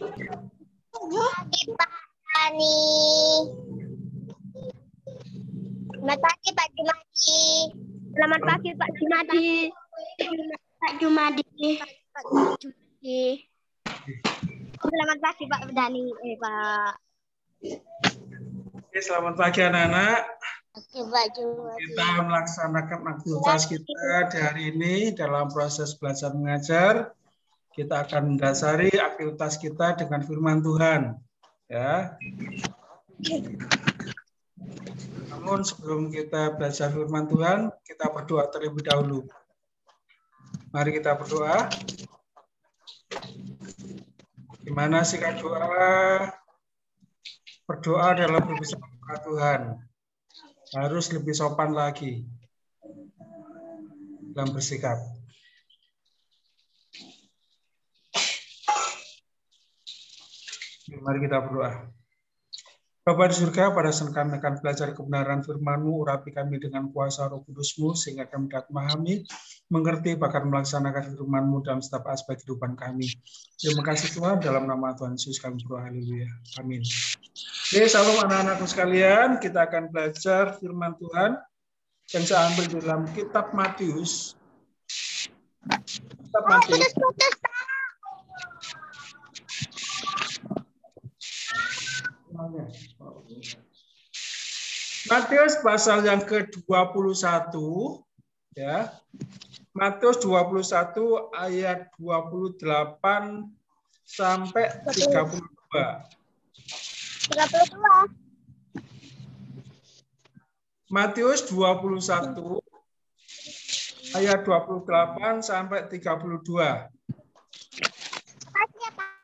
Pagi Pak Dani. Selamat pagi Pak Jumadi. Selamat pagi Pak Jumadi. Pak Jumadi. Pak Jumadi. Selamat pagi Pak Dani. Pak. Oke, selamat pagi anak-anak. Oke Pak Jumadi. Kita melaksanakan aktivitas kita di hari ini dalam proses belajar mengajar. Kita akan mendasari aktivitas kita dengan firman Tuhan. Ya. Namun sebelum kita belajar firman Tuhan, kita berdoa terlebih dahulu. Mari kita berdoa. Gimana sikap doa? Berdoa adalah berbicara kepada Tuhan. Harus lebih sopan lagi dalam bersikap. Mari kita berdoa. Bapa di surga, pada saat kami akan belajar kebenaran firman-Mu, urapi kami dengan kuasa Roh Kudus-Mu, sehingga kami dapat memahami, mengerti, bahkan melaksanakan firman-Mu dalam setiap aspek kehidupan kami. Terima kasih Tuhan, dalam nama Tuhan Yesus kami berdoa, haleluya. Amin. Oke, salam anak-anakku sekalian, kita akan belajar firman Tuhan yang saya ambil di dalam kitab Matius. Kitab Matius. Matius pasal yang ke-21 ya. Matius 21 ayat 28 sampai 32. 32. Matius 21 ayat 28 sampai 32. Makasih ya, Pak.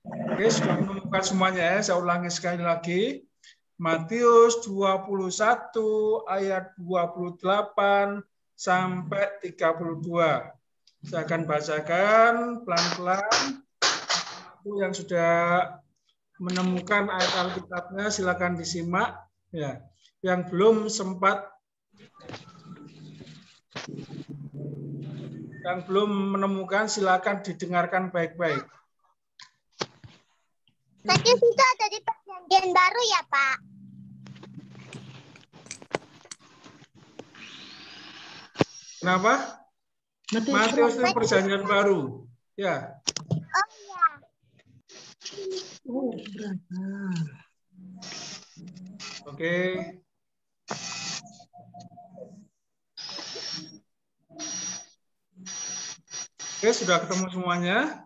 Oke, sudah menemukan semuanya ya. Saya ulangi sekali lagi. Matius 21 ayat 28 sampai 32. Saya akan bacakan pelan-pelan. Yang sudah menemukan ayat Alkitabnya silakan disimak ya. Yang belum sempat menemukan silakan didengarkan baik-baik. Tadi itu ada di perjanjian baru ya, Pak? Kenapa? Matius itu perjanjian baru. Ya. Oh iya. Oke. Oke, sudah ketemu semuanya.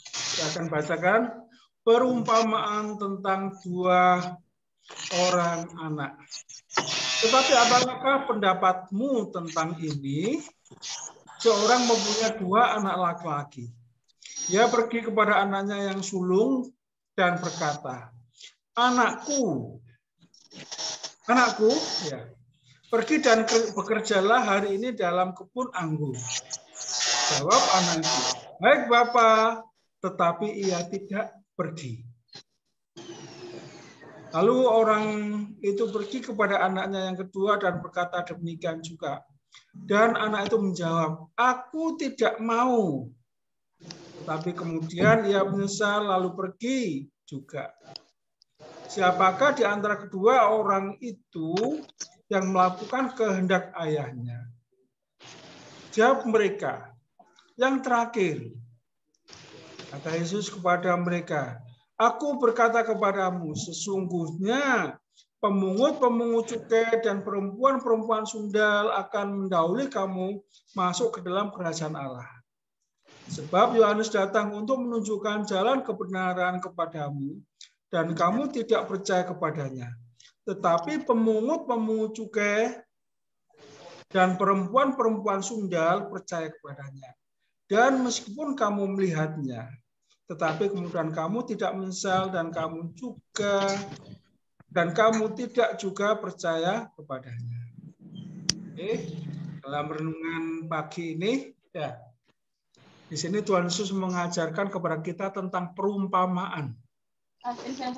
Saya akan bacakan perumpamaan tentang dua orang anak. Tetapi apakah pendapatmu tentang ini? Seorang mempunyai dua anak laki-laki. Ia pergi kepada anaknya yang sulung dan berkata, Anakku, ya, pergi dan bekerjalah hari ini dalam kebun anggur. Jawab anak itu, baik Bapak, tetapi ia tidak pergi. Lalu orang itu pergi kepada anaknya yang kedua dan berkata demikian juga. Dan anak itu menjawab, aku tidak mau. Tetapi kemudian ia menyesal lalu pergi juga. Siapakah di antara kedua orang itu yang melakukan kehendak ayahnya? Jawab mereka, yang terakhir. Kata Yesus kepada mereka, aku berkata kepadamu, sesungguhnya pemungut-pemungut cukai dan perempuan-perempuan sundal akan mendahului kamu masuk ke dalam kerajaan Allah. Sebab Yohanes datang untuk menunjukkan jalan kebenaran kepadamu, dan kamu tidak percaya kepadanya. Tetapi pemungut-pemungut cukai dan perempuan-perempuan sundal percaya kepadanya. Dan meskipun kamu melihatnya, tetapi kemudian kamu tidak menyesal dan kamu tidak juga percaya kepadanya. Oke, dalam renungan pagi ini, ya, di sini Tuhan Yesus mengajarkan kepada kita tentang perumpamaan.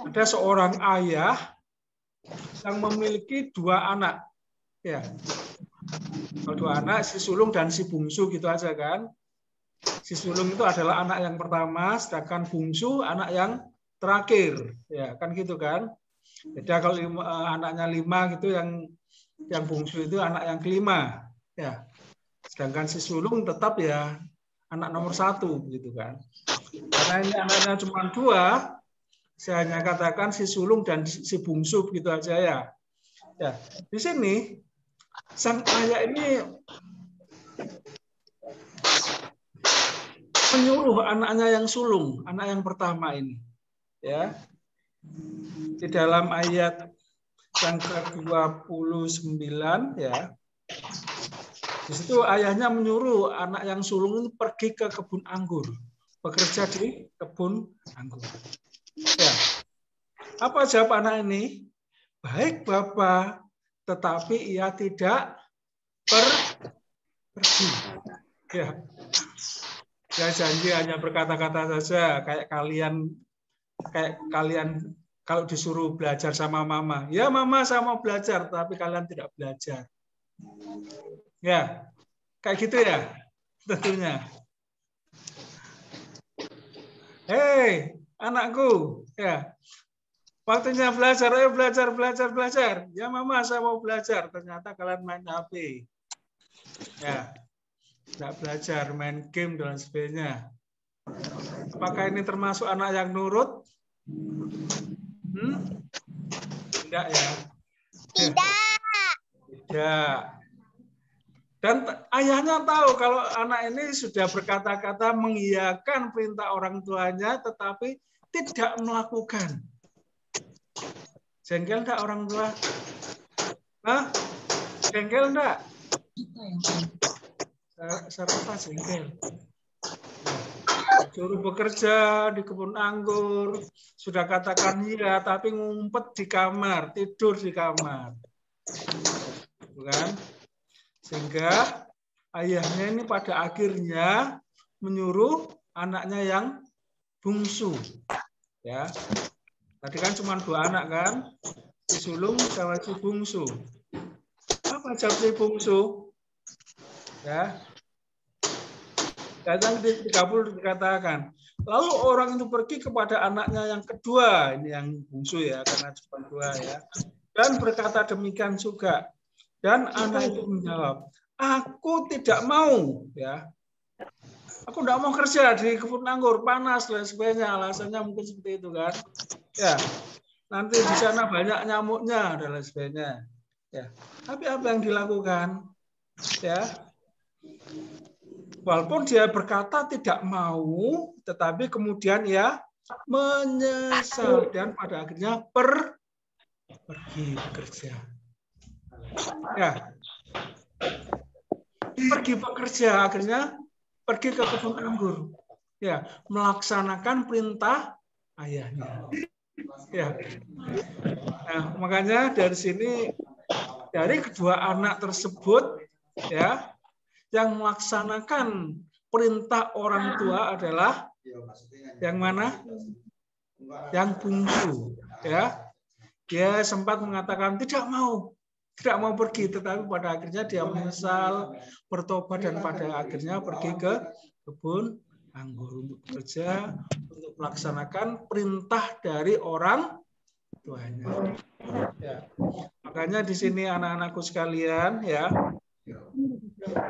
Ada seorang ayah yang memiliki 2 anak. Ya. Kalau 2 anak, si sulung dan si bungsu gitu aja kan. Si sulung itu adalah anak yang pertama, sedangkan bungsu anak yang terakhir. Ya, kan gitu kan. Beda kalau anaknya 5 gitu, yang bungsu itu anak yang kelima. Ya. Sedangkan si sulung tetap ya anak nomor 1 gitu kan. Karena ini anaknya cuma 2, saya hanya katakan si sulung dan si bungsu begitu aja ya. Ya, di sini sang ayah ini menyuruh anaknya yang sulung, anak yang pertama ini. Ya. Di dalam ayat yang ke-29 ya. Di situ ayahnya menyuruh anak yang sulung ini pergi ke kebun anggur, bekerja di kebun anggur. Ya. Apa jawab anak ini? Baik Bapak, tetapi ia tidak pergi. Ya. Dia janji hanya berkata-kata saja, kayak kalian kalau disuruh belajar sama mama. Ya mama saya mau belajar, tapi kalian tidak belajar. Ya, kayak gitu ya, tentunya. Hei, anakku, ya. Waktunya belajar, ayo belajar. Ya mama, saya mau belajar. Ternyata kalian main HP. Ya, tidak belajar, main game dan sebagainya. Apakah ini termasuk anak yang nurut? Tidak ya. Tidak. Dan ayahnya tahu kalau anak ini sudah berkata-kata mengiyakan perintah orang tuanya, tetapi tidak melakukan. Jengkel enggak orang tua? Hah? Jengkel enggak? Saya rasa jengkel. Suruh bekerja di kebun anggur, sudah katakan iya, tapi ngumpet di kamar, tidur di kamar. Bukan? Sehingga ayahnya ini pada akhirnya menyuruh anaknya yang bungsu. Ya. Tadi kan cuma 2 anak kan? Si sulung sama si bungsu. Apa jawab si bungsu? Ya. Ayat 30 dikatakan, lalu orang itu pergi kepada anaknya yang kedua, ini yang bungsu ya, karena cuma 2 ya. Dan berkata demikian juga. Dan anak itu menjawab, aku tidak mau, ya. Aku tidak mau kerja di kebun anggur, panas dan sebagainya. Alasannya mungkin seperti itu kan. Ya. Nanti di sana banyak nyamuknya dan lain sebagainya. Ya. Tapi apa yang dilakukan? Ya. Walaupun dia berkata tidak mau, tetapi kemudian ya menyesal dan pada akhirnya pergi bekerja. Ya. Pergi bekerja, akhirnya pergi ke kebun anggur. Ya, melaksanakan perintah ayahnya. Ya. Nah, makanya dari sini dari kedua anak tersebut ya, yang melaksanakan perintah orang tua adalah yang mana? Yang bungsu, ya. Dia sempat mengatakan tidak mau pergi, tetapi pada akhirnya dia menyesal, bertobat dan pada akhirnya pergi ke kebun anggur untuk bekerja, untuk melaksanakan perintah dari orang tuanya. Ya. Makanya di sini anak-anakku sekalian, ya.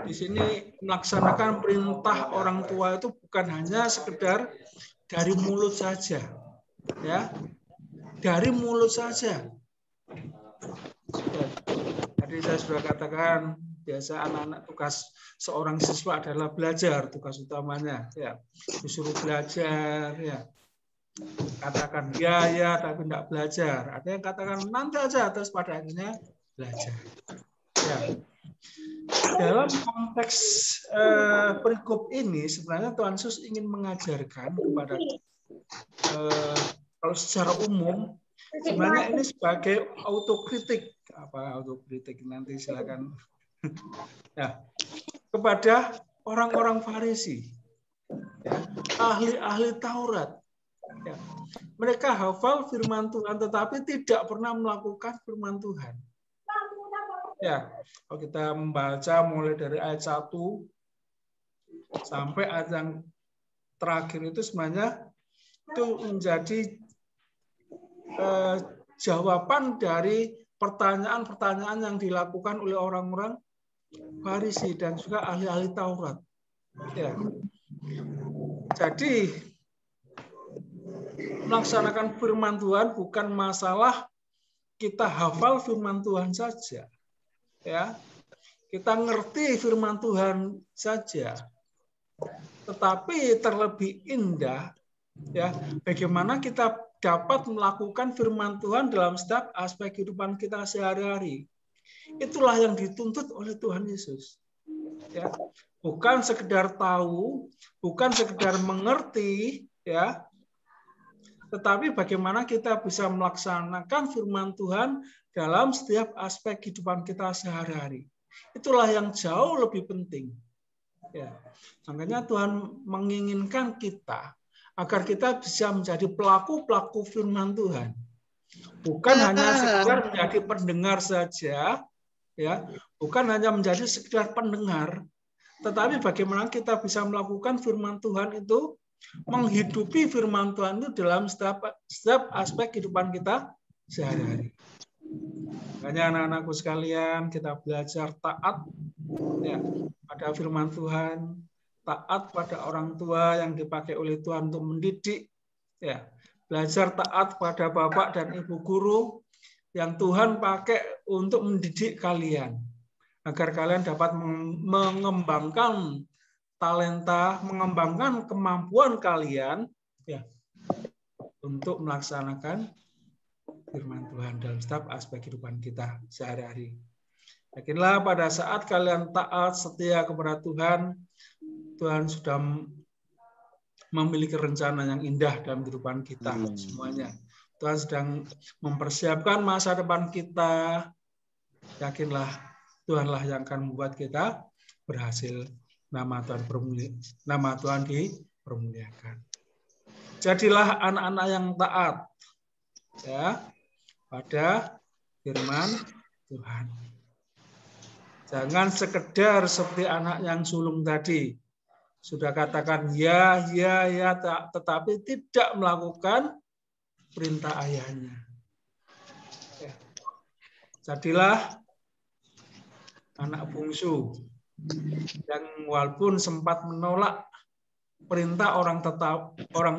Di sini melaksanakan perintah orang tua itu bukan hanya sekedar dari mulut saja, ya, dari mulut saja. Tadi saya sudah katakan biasa anak-anak tugas seorang siswa adalah belajar, tugas utamanya, ya, disuruh belajar, ya, katakan ya tapi tidak belajar. Ada yang katakan nanti aja terus pada akhirnya belajar. Ya. Dalam konteks perikop ini sebenarnya Tuhan Yesus ingin mengajarkan kepada kalau secara umum sebenarnya ini sebagai autokritik, apa autokritik nanti silakan ya, kepada orang-orang Farisi, ya, ahli-ahli Taurat, Ya. Mereka hafal firman Tuhan tetapi tidak pernah melakukan firman Tuhan. Ya, kalau kita membaca mulai dari ayat 1 sampai ayat yang terakhir itu sebenarnya itu menjadi jawaban dari pertanyaan-pertanyaan yang dilakukan oleh orang-orang Farisi dan juga ahli-ahli Taurat. Ya. Jadi melaksanakan firman Tuhan bukan masalah kita hafal firman Tuhan saja. Ya. Kita ngerti firman Tuhan saja. Tetapi terlebih indah ya, bagaimana kita dapat melakukan firman Tuhan dalam setiap aspek kehidupan kita sehari-hari. Itulah yang dituntut oleh Tuhan Yesus. Ya. Bukan sekedar tahu, bukan sekedar mengerti, ya, tetapi bagaimana kita bisa melaksanakan firman Tuhan dalam setiap aspek kehidupan kita sehari-hari. Itulah yang jauh lebih penting. Ya. Makanya Tuhan menginginkan kita agar kita bisa menjadi pelaku-pelaku firman Tuhan. Bukan hanya sekedar menjadi pendengar saja, ya, bukan hanya menjadi sekedar pendengar, tetapi bagaimana kita bisa melakukan firman Tuhan itu, menghidupi firman Tuhan itu dalam setiap aspek kehidupan kita sehari-hari. Makanya anak-anakku sekalian, kita belajar taat ya, pada firman Tuhan, taat pada orang tua yang dipakai oleh Tuhan untuk mendidik, ya, belajar taat pada bapak dan ibu guru yang Tuhan pakai untuk mendidik kalian, agar kalian dapat mengembangkan talenta, mengembangkan kemampuan kalian, ya, untuk melaksanakan firman Tuhan dalam setiap aspek kehidupan kita sehari-hari. Yakinlah pada saat kalian taat setia kepada Tuhan, Tuhan sudah memiliki rencana yang indah dalam kehidupan kita semuanya. Tuhan sedang mempersiapkan masa depan kita. Yakinlah Tuhanlah yang akan membuat kita berhasil. Nama Tuhan dipermuliakan. Jadilah anak-anak yang taat ya pada firman Tuhan. Jangan sekedar seperti anak yang sulung tadi. Sudah katakan ya, tetapi tidak melakukan perintah ayahnya. Ya. Jadilah anak bungsu yang walaupun sempat menolak perintah orang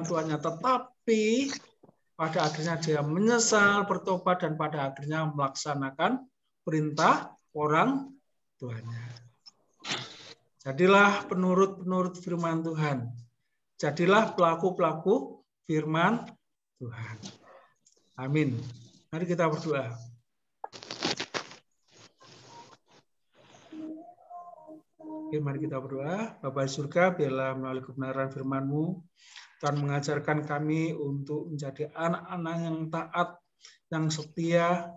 tuanya, tetapi pada akhirnya dia menyesal, bertobat, dan pada akhirnya melaksanakan perintah orang tuanya. Jadilah penurut-penurut firman Tuhan. Jadilah pelaku-pelaku firman Tuhan. Amin. Mari kita berdoa. Oke, mari kita berdoa. Bapa di surga, biarlah melalui kebenaran firman-Mu, Tuhan mengajarkan kami untuk menjadi anak-anak yang taat, yang setia,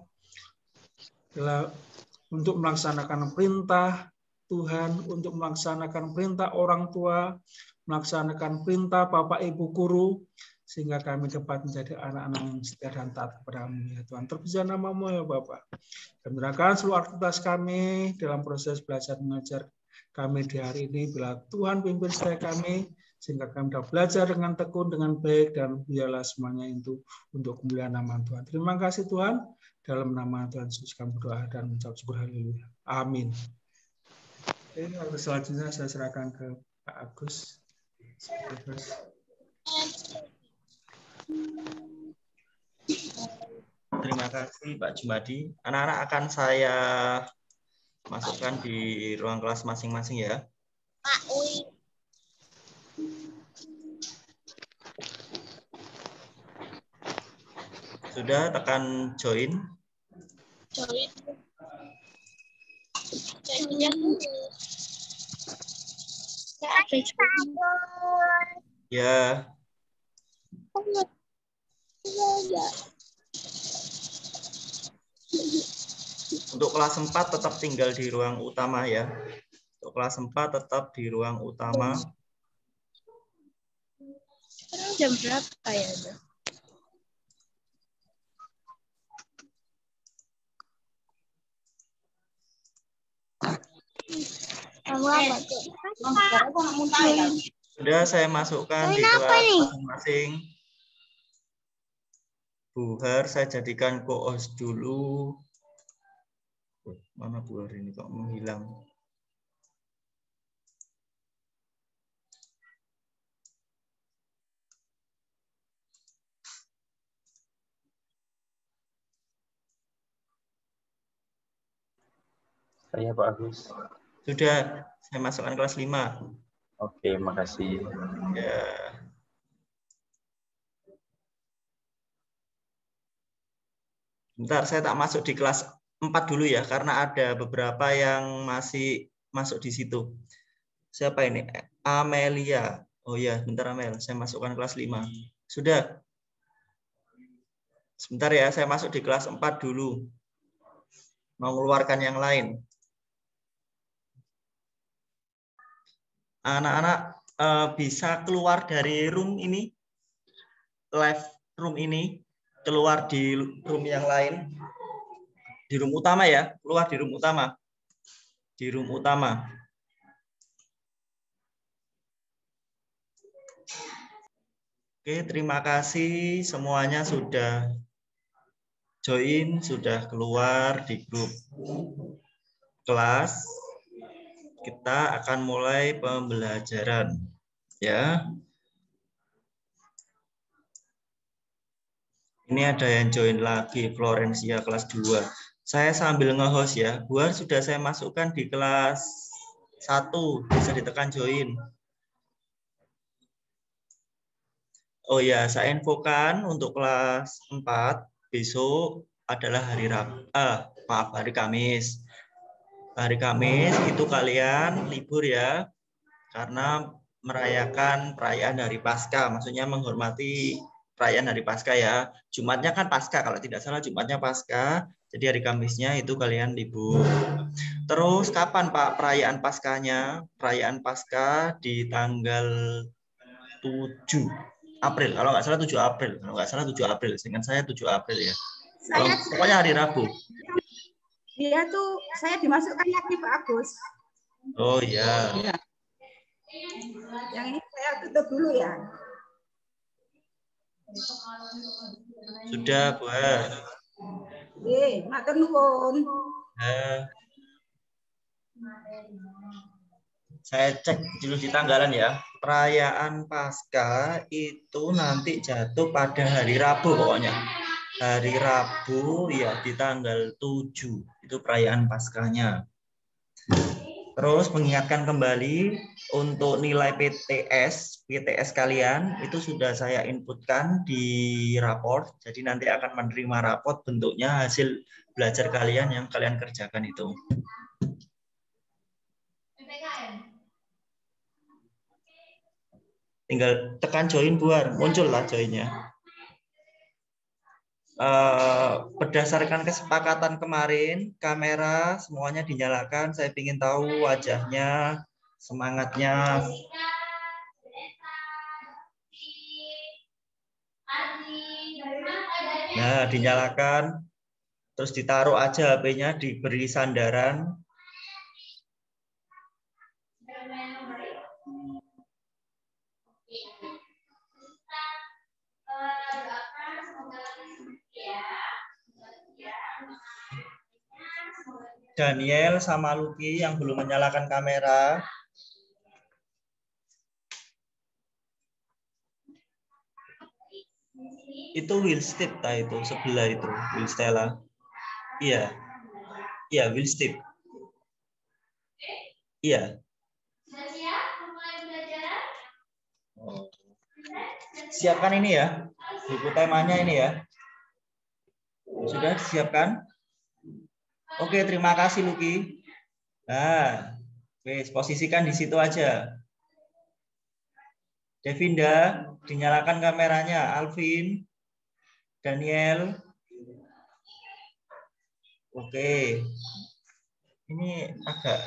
untuk melaksanakan perintah Tuhan, untuk melaksanakan perintah orang tua, melaksanakan perintah Bapak Ibu Guru, sehingga kami dapat menjadi anak-anak yang setia dan taat kepada-Mu, ya Tuhan. Terpuji nama-Mu ya Bapak. Dan berikan seluruh aktivitas kami dalam proses belajar mengajar kami di hari ini, bila Tuhan pimpin setia kami, sehingga kami dapat belajar dengan tekun, dengan baik, dan biarlah semuanya itu untuk kemuliaan nama Tuhan. Terima kasih Tuhan, dalam nama Tuhan Yesus kami berdoa dan mengucap syukur, haleluya. Amin. Oke, selanjutnya saya serahkan ke Pak Agus. Terima kasih Pak Jumadi. Anak-anak akan saya masukkan di ruang kelas masing-masing ya. Pak Ui. Sudah, tekan join. Join. Ya. Untuk kelas 4 tetap tinggal di ruang utama ya. Untuk kelas 4 tetap di ruang utama. jam berapa ya? Sudah saya masukkan di kelas masing-masing. Buhar saya jadikan co-host dulu. Mana Buhar ini kok menghilang? Saya Pak Agus. Sudah, saya masukkan kelas 5. Oke, makasih. Ya. Bentar, saya tak masuk di kelas 4 dulu ya, karena ada beberapa yang masih masuk di situ. Siapa ini? Amelia. Oh ya, bentar Amel, saya masukkan kelas 5. Sudah. Sebentar ya, saya masuk di kelas 4 dulu. Mau mengeluarkan yang lain. Anak-anak bisa keluar dari room ini, live room ini, keluar di room yang lain, di room utama ya, keluar di room utama, di room utama. Oke, terima kasih semuanya sudah join, sudah keluar di grup kelas. Kita akan mulai pembelajaran ya. Ini ada yang join lagi, Florencia kelas 2. Saya sambil nge-host ya. Buar sudah saya masukkan di kelas 1, bisa ditekan join. Oh ya, saya infokan untuk kelas 4 besok adalah hari Kamis. Hari Kamis itu kalian libur ya, karena merayakan perayaan Hari Paskah, maksudnya menghormati perayaan Hari Paskah ya. Jumatnya kan Paskah, kalau tidak salah Jumatnya Paskah, jadi hari Kamisnya itu kalian libur. Terus kapan Pak perayaan Paskahnya? Perayaan Paskah di tanggal 7 April, kalau nggak salah 7 April, kalau nggak salah 7 April, seingat saya 7 April ya. Pokoknya hari Rabu. Dia tuh saya dimasukkan lagi Pak Agus. Oh iya. Ya. Yang ini saya tutup dulu ya. Sudah, Bu. Matur nuwun. Saya cek dulu di tanggalan ya. Perayaan Paskah itu nanti jatuh pada hari Rabu pokoknya. Hari Rabu ya di tanggal 7 itu perayaan Paskahnya. Terus mengingatkan kembali untuk nilai PTS kalian itu sudah saya inputkan di raport. Jadi nanti akan menerima raport bentuknya hasil belajar kalian yang kalian kerjakan itu. Tinggal tekan join Buar, muncullah joinnya. Berdasarkan kesepakatan kemarin, kamera semuanya dinyalakan. Saya ingin tahu wajahnya, semangatnya. Nah, dinyalakan. Terus ditaruh aja HP-nya, diberi sandaran. Daniel sama Lucky yang belum menyalakan kamera. Itu Will Steve itu sebelah itu, Will Stella. Iya. Iya, Will Steve. Iya. Oh. Siapkan ini ya. Buku temanya ini ya. Sudah disiapkan? Oke, terima kasih Lucky. Nah, posisikan di situ aja. Devinda, dinyalakan kameranya. Alvin, Daniel. Oke. Ini agak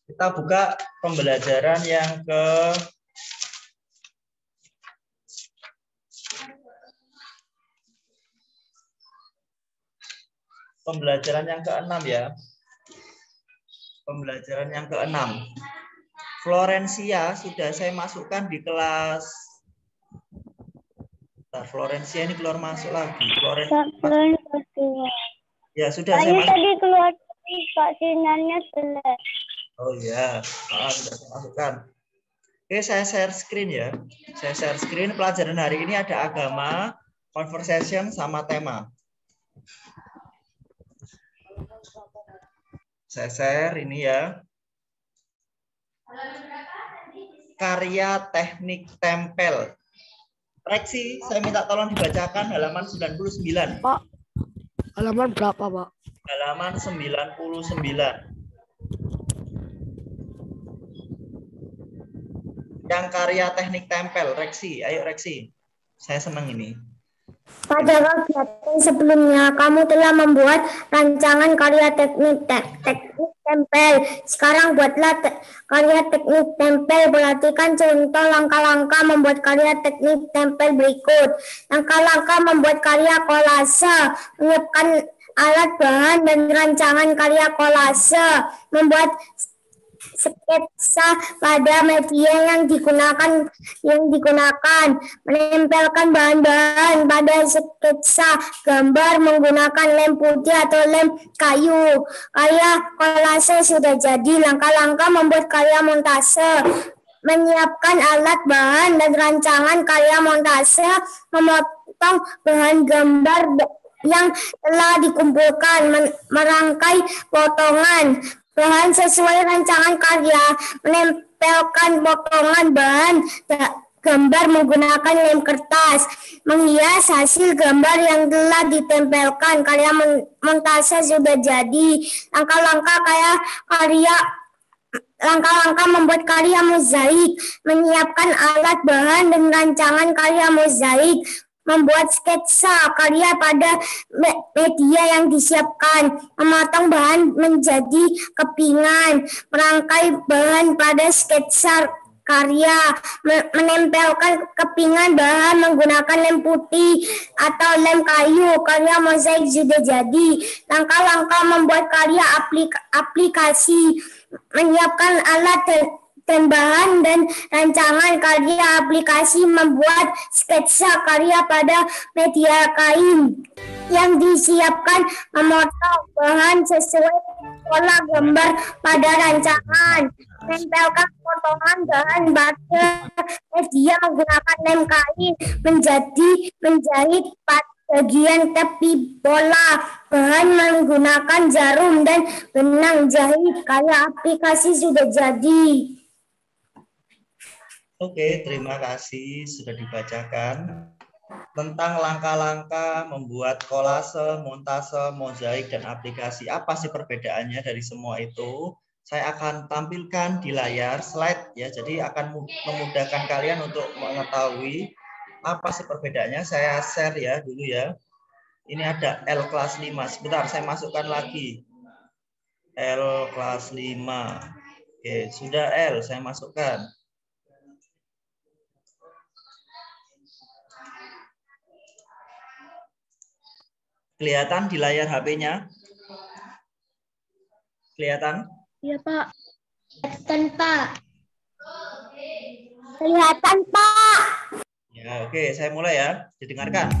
Kita buka pembelajaran yang ke-6 ya. Pembelajaran yang ke-6. Florencia sudah saya masukkan di kelas. Nah, Florencia ini keluar masuk lagi. Ya, sudah saya masuk. Tadi keluar Pak sinyalnya jelek. Oh ya, sudah saya masukkan. Oke, saya share screen ya. Saya share screen. Pelajaran hari ini ada agama, conversation, sama tema. Saya share ini ya. Karya teknik tempel. Reksi, saya minta tolong dibacakan halaman 99. Pak, halaman berapa, Pak? Halaman 99. Yang karya teknik tempel, Reksi. Ayo Reksi. Saya senang ini. Pada kegiatan sebelumnya, kamu telah membuat rancangan karya teknik tempel. Sekarang buatlah karya teknik tempel. Perhatikan contoh langkah-langkah membuat karya teknik tempel berikut. Langkah-langkah membuat karya kolase. Menyiapkan alat bahan dan rancangan karya kolase. Membuat sketsa pada media yang digunakan, menempelkan bahan-bahan pada sketsa gambar menggunakan lem putih atau lem kayu. Karya kolase sudah jadi. Langkah-langkah membuat karya montase. Menyiapkan alat bahan dan rancangan karya montase, memotong bahan gambar yang telah dikumpulkan, merangkai potongan bahan sesuai rancangan karya, menempelkan potongan bahan gambar menggunakan lem kertas, menghias hasil gambar yang telah ditempelkan. Karya montase sudah jadi. Langkah-langkah membuat karya mozaik, menyiapkan alat bahan dan rancangan karya mozaik, membuat sketsa karya pada media yang disiapkan, memotong bahan menjadi kepingan, merangkai bahan pada sketsa karya, menempelkan kepingan bahan menggunakan lem putih atau lem kayu. Karya mozaik sudah jadi. Langkah-langkah membuat karya aplikasi, menyiapkan alat dan bahan dan rancangan karya aplikasi, membuat sketsa karya pada media kain yang disiapkan, memotong bahan sesuai pola gambar pada rancangan, menempelkan potongan bahan pada media menggunakan lem kain, menjahit bagian tepi bola bahan menggunakan jarum dan benang jahit. Karya aplikasi sudah jadi. Oke, terima kasih sudah dibacakan tentang langkah-langkah membuat kolase, montase, mozaik, dan aplikasi. Apa sih perbedaannya dari semua itu? Saya akan tampilkan di layar slide ya, jadi akan memudahkan kalian untuk mengetahui apa sih perbedaannya. Saya share ya dulu ya. Ini ada L kelas 5. Sebentar, saya masukkan lagi. L kelas 5. Oke, sudah L saya masukkan. Kelihatan di layar HP-nya? Kelihatan? Iya, Pak. Kelihatan, Pak. Kelihatan, Pak. Ya, oke, saya mulai ya. Didengarkan.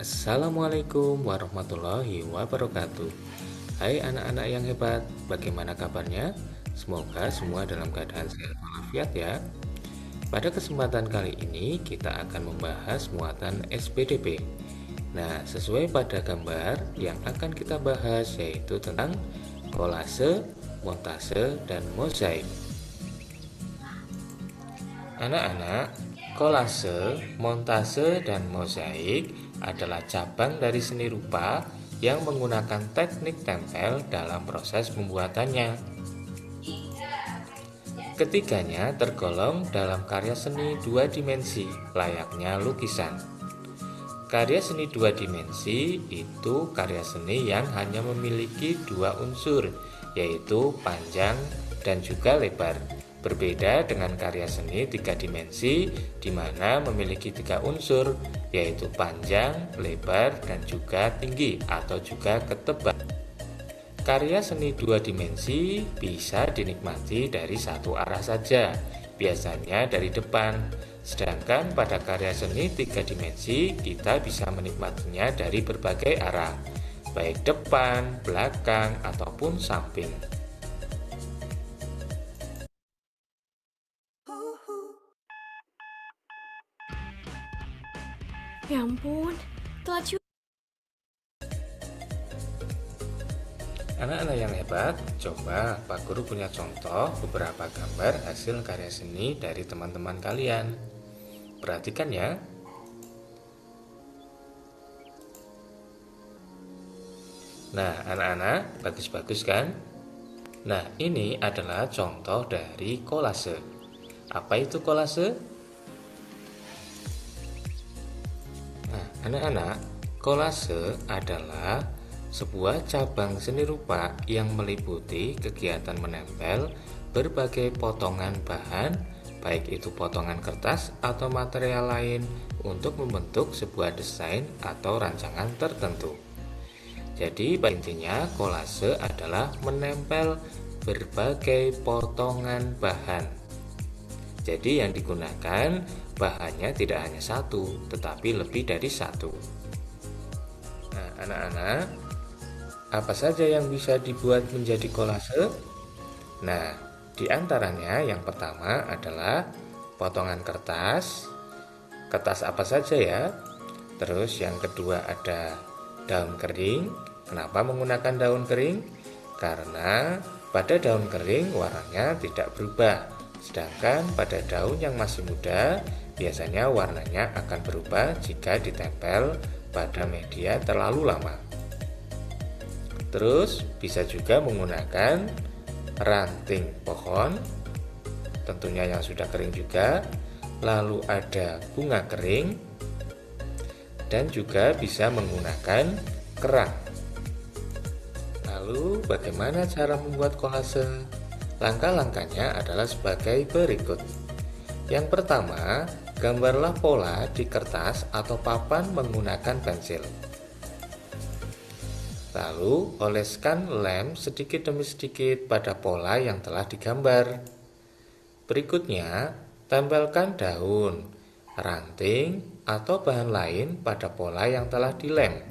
Assalamualaikum warahmatullahi wabarakatuh. Hai anak-anak yang hebat, bagaimana kabarnya? Semoga semua dalam keadaan sehat walafiat ya. Pada kesempatan kali ini kita akan membahas muatan SPDP. Nah, sesuai pada gambar yang akan kita bahas yaitu tentang kolase, montase, dan mozaik. Anak-anak, kolase, montase, dan mozaik adalah cabang dari seni rupa yang menggunakan teknik tempel dalam proses pembuatannya. Ketiganya tergolong dalam karya seni dua dimensi, layaknya lukisan. Karya seni dua dimensi itu karya seni yang hanya memiliki dua unsur, yaitu panjang dan juga lebar. Berbeda dengan karya seni tiga dimensi, di mana memiliki tiga unsur, yaitu panjang, lebar, dan juga tinggi atau juga ketebal. Karya seni dua dimensi bisa dinikmati dari satu arah saja, biasanya dari depan. Sedangkan pada karya seni tiga dimensi, kita bisa menikmatinya dari berbagai arah, baik depan, belakang, ataupun samping. Ya ampun, telat juga. Anak-anak yang hebat, coba Pak Guru punya contoh beberapa gambar hasil karya seni dari teman-teman kalian. Perhatikan ya. Nah, anak-anak, bagus-bagus kan? Nah, ini adalah contoh dari kolase. Apa itu kolase? Nah, anak-anak, kolase adalah sebuah cabang seni rupa yang meliputi kegiatan menempel berbagai potongan bahan, baik itu potongan kertas atau material lain, untuk membentuk sebuah desain atau rancangan tertentu. Jadi intinya kolase adalah menempel berbagai potongan bahan. Jadi yang digunakan bahannya tidak hanya satu, tetapi lebih dari satu. Nah, anak-anak, apa saja yang bisa dibuat menjadi kolase? Nah, di antaranya yang pertama adalah potongan kertas. Kertas apa saja ya? Terus yang kedua ada daun kering. Kenapa menggunakan daun kering? Karena pada daun kering warnanya tidak berubah. Sedangkan pada daun yang masih muda, biasanya warnanya akan berubah jika ditempel pada media terlalu lama. Terus bisa juga menggunakan ranting pohon, tentunya yang sudah kering juga. Lalu ada bunga kering, dan juga bisa menggunakan kerang. Lalu bagaimana cara membuat kolase? Langkah-langkahnya adalah sebagai berikut. Yang pertama, gambarlah pola di kertas atau papan menggunakan pensil. Lalu oleskan lem sedikit demi sedikit pada pola yang telah digambar. Berikutnya, tempelkan daun, ranting, atau bahan lain pada pola yang telah dilem.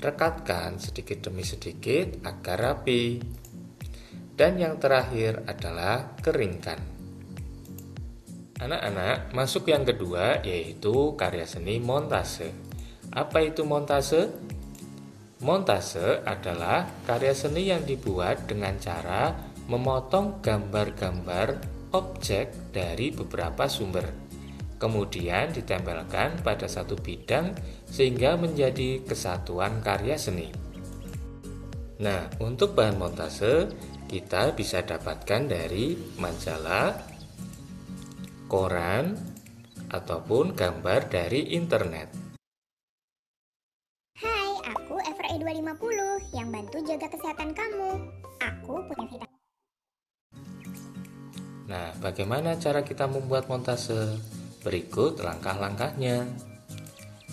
Rekatkan sedikit demi sedikit agar rapi. Dan yang terakhir adalah keringkan. Anak-anak, masuk yang kedua, yaitu karya seni montase. Apa itu montase? Montase adalah karya seni yang dibuat dengan cara memotong gambar-gambar objek dari beberapa sumber, kemudian ditempelkan pada satu bidang sehingga menjadi kesatuan karya seni. Nah, untuk bahan montase kita bisa dapatkan dari majalah, koran, ataupun gambar dari internet. Aku FRE 250 yang bantu jaga kesehatan kamu. Aku punya vitamin. Nah, bagaimana cara kita membuat montase? Berikut langkah-langkahnya.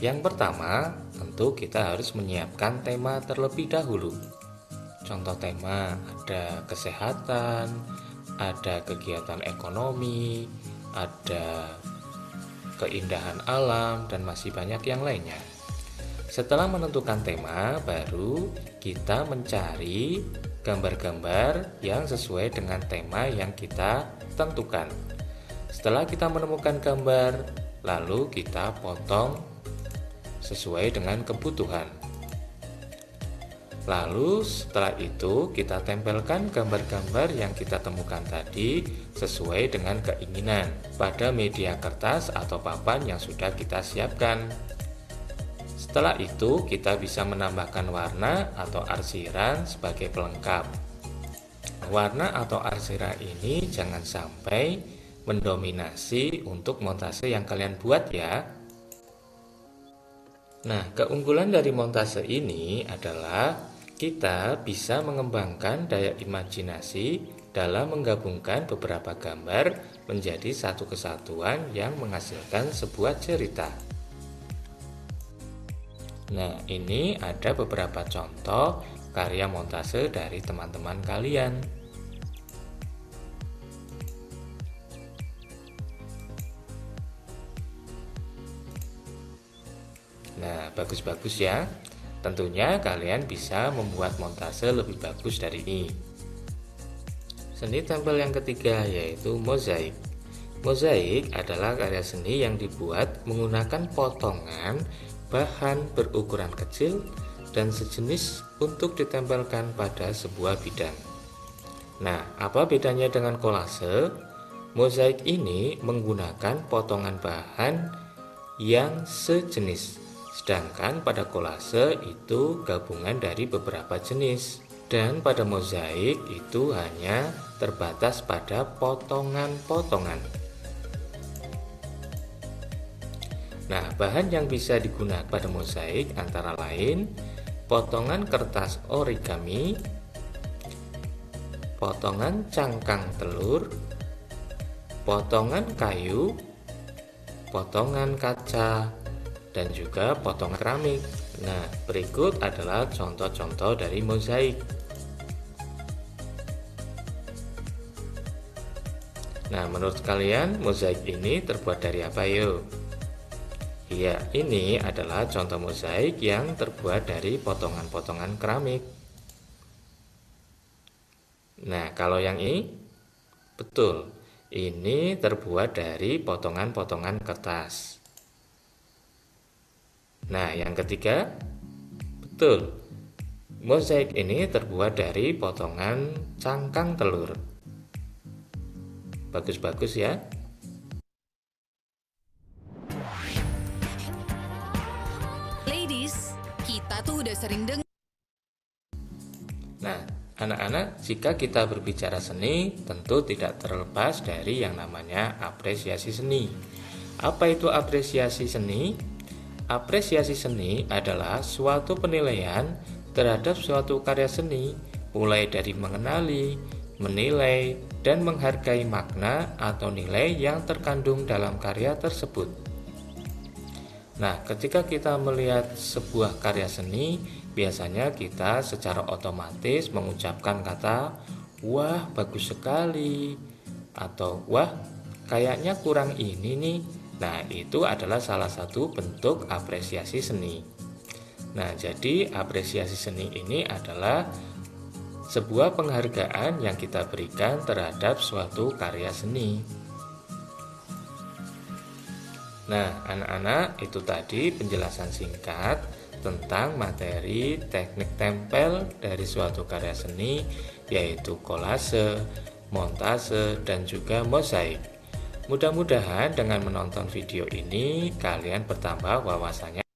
Yang pertama, tentu kita harus menyiapkan tema terlebih dahulu. Contoh tema ada kesehatan, ada kegiatan ekonomi, ada keindahan alam, dan masih banyak yang lainnya. Setelah menentukan tema, baru kita mencari gambar-gambar yang sesuai dengan tema yang kita tentukan. Setelah kita menemukan gambar, lalu kita potong sesuai dengan kebutuhan. Lalu setelah itu kita tempelkan gambar-gambar yang kita temukan tadi sesuai dengan keinginan pada media kertas atau papan yang sudah kita siapkan. Setelah itu kita bisa menambahkan warna atau arsiran sebagai pelengkap. warna atau arsera ini jangan sampai mendominasi untuk montase yang kalian buat ya. Nah, keunggulan dari montase ini adalah kita bisa mengembangkan daya imajinasi dalam menggabungkan beberapa gambar menjadi satu kesatuan yang menghasilkan sebuah cerita. Nah, ini ada beberapa contoh karya montase dari teman-teman kalian. Nah, bagus-bagus ya. Tentunya kalian bisa membuat montase lebih bagus dari ini. Seni tempel yang ketiga yaitu mozaik. Mozaik adalah karya seni yang dibuat menggunakan potongan bahan berukuran kecil dan sejenis untuk ditempelkan pada sebuah bidang. Nah, apa bedanya dengan kolase? Mozaik ini menggunakan potongan bahan yang sejenis. Sedangkan pada kolase itu gabungan dari beberapa jenis. Dan pada mozaik itu hanya terbatas pada potongan-potongan. Nah, bahan yang bisa digunakan pada mozaik antara lain potongan kertas origami, potongan cangkang telur, potongan kayu, potongan kaca, dan juga potongan keramik. Nah, berikut adalah contoh-contoh dari mozaik. Nah, menurut kalian mozaik ini terbuat dari apa yuk? Iya, ini adalah contoh mozaik yang terbuat dari potongan-potongan keramik. Nah, kalau yang ini, betul, ini terbuat dari potongan-potongan kertas. Nah, yang ketiga, betul, mozaik ini terbuat dari potongan cangkang telur. Bagus-bagus ya. Ladies, kita tuh udah sering dengar. Nah, anak-anak, jika kita berbicara seni, tentu tidak terlepas dari yang namanya apresiasi seni. Apa itu apresiasi seni? Apresiasi seni adalah suatu penilaian terhadap suatu karya seni, mulai dari mengenali, menilai, dan menghargai makna atau nilai yang terkandung dalam karya tersebut. Nah, ketika kita melihat sebuah karya seni, biasanya kita secara otomatis mengucapkan kata, "Wah, bagus sekali," atau "Wah, kayaknya kurang ini nih." Nah, itu adalah salah satu bentuk apresiasi seni. Nah, jadi apresiasi seni ini adalah sebuah penghargaan yang kita berikan terhadap suatu karya seni. Nah, anak-anak, itu tadi penjelasan singkat tentang materi teknik tempel dari suatu karya seni, yaitu kolase, montase, dan juga mozaik. Mudah-mudahan dengan menonton video ini, kalian bertambah wawasannya.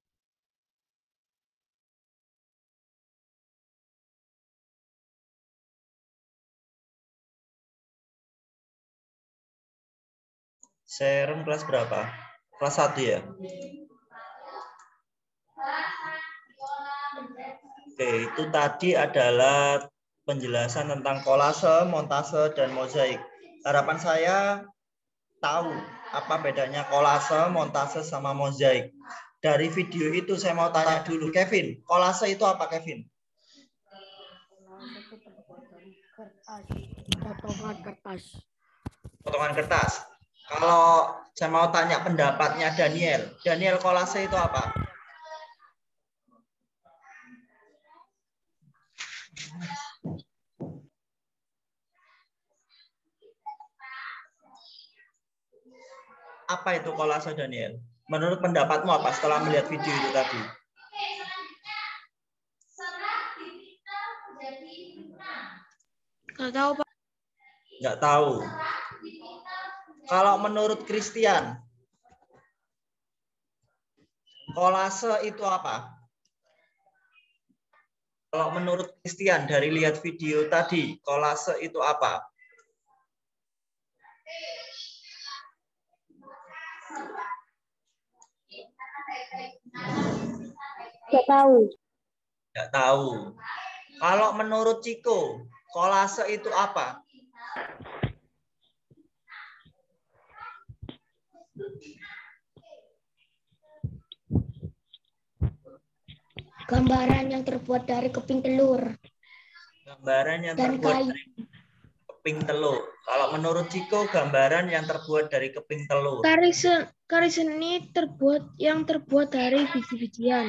Serum kelas berapa? Kelas 1 ya? Oke, itu tadi adalah penjelasan tentang kolase, montase, dan mozaik. Harapan saya tahu apa bedanya kolase, montase, sama mozaik. Dari video itu saya mau tanya dulu, Kevin, kolase itu apa, Kevin? Potongan kertas. Potongan kertas. Kalau saya mau tanya pendapatnya Daniel, Daniel, kolase itu apa? Apa itu kolase, Daniel? Menurut pendapatmu apa setelah melihat video itu tadi? Nggak tahu, Pak. Nggak tahu. Kalau menurut Christian, kolase itu apa? Kalau menurut Christian dari lihat video tadi, kolase itu apa? Nggak tahu. Nggak tahu. Kalau menurut Ciko, kolase itu apa? Gambaran yang terbuat dari keping telur. Gambaran yang terbuat dari keping telur. Kalau menurut Ciko, gambaran yang terbuat dari keping telur. Karya seni yang terbuat dari biji-bijian.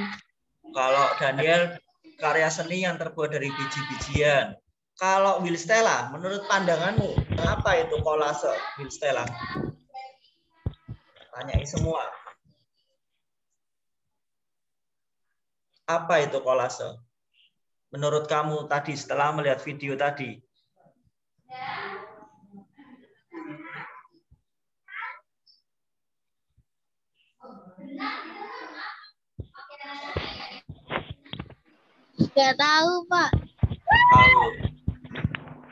Kalau Daniel, karya seni yang terbuat dari biji-bijian. Kalau Will Stella, menurut pandanganmu, apa itu kolase, Will Stella? Tanyai semua. Apa itu kolase? Menurut kamu tadi setelah melihat video tadi? Nggak tahu, Pak. Tahu.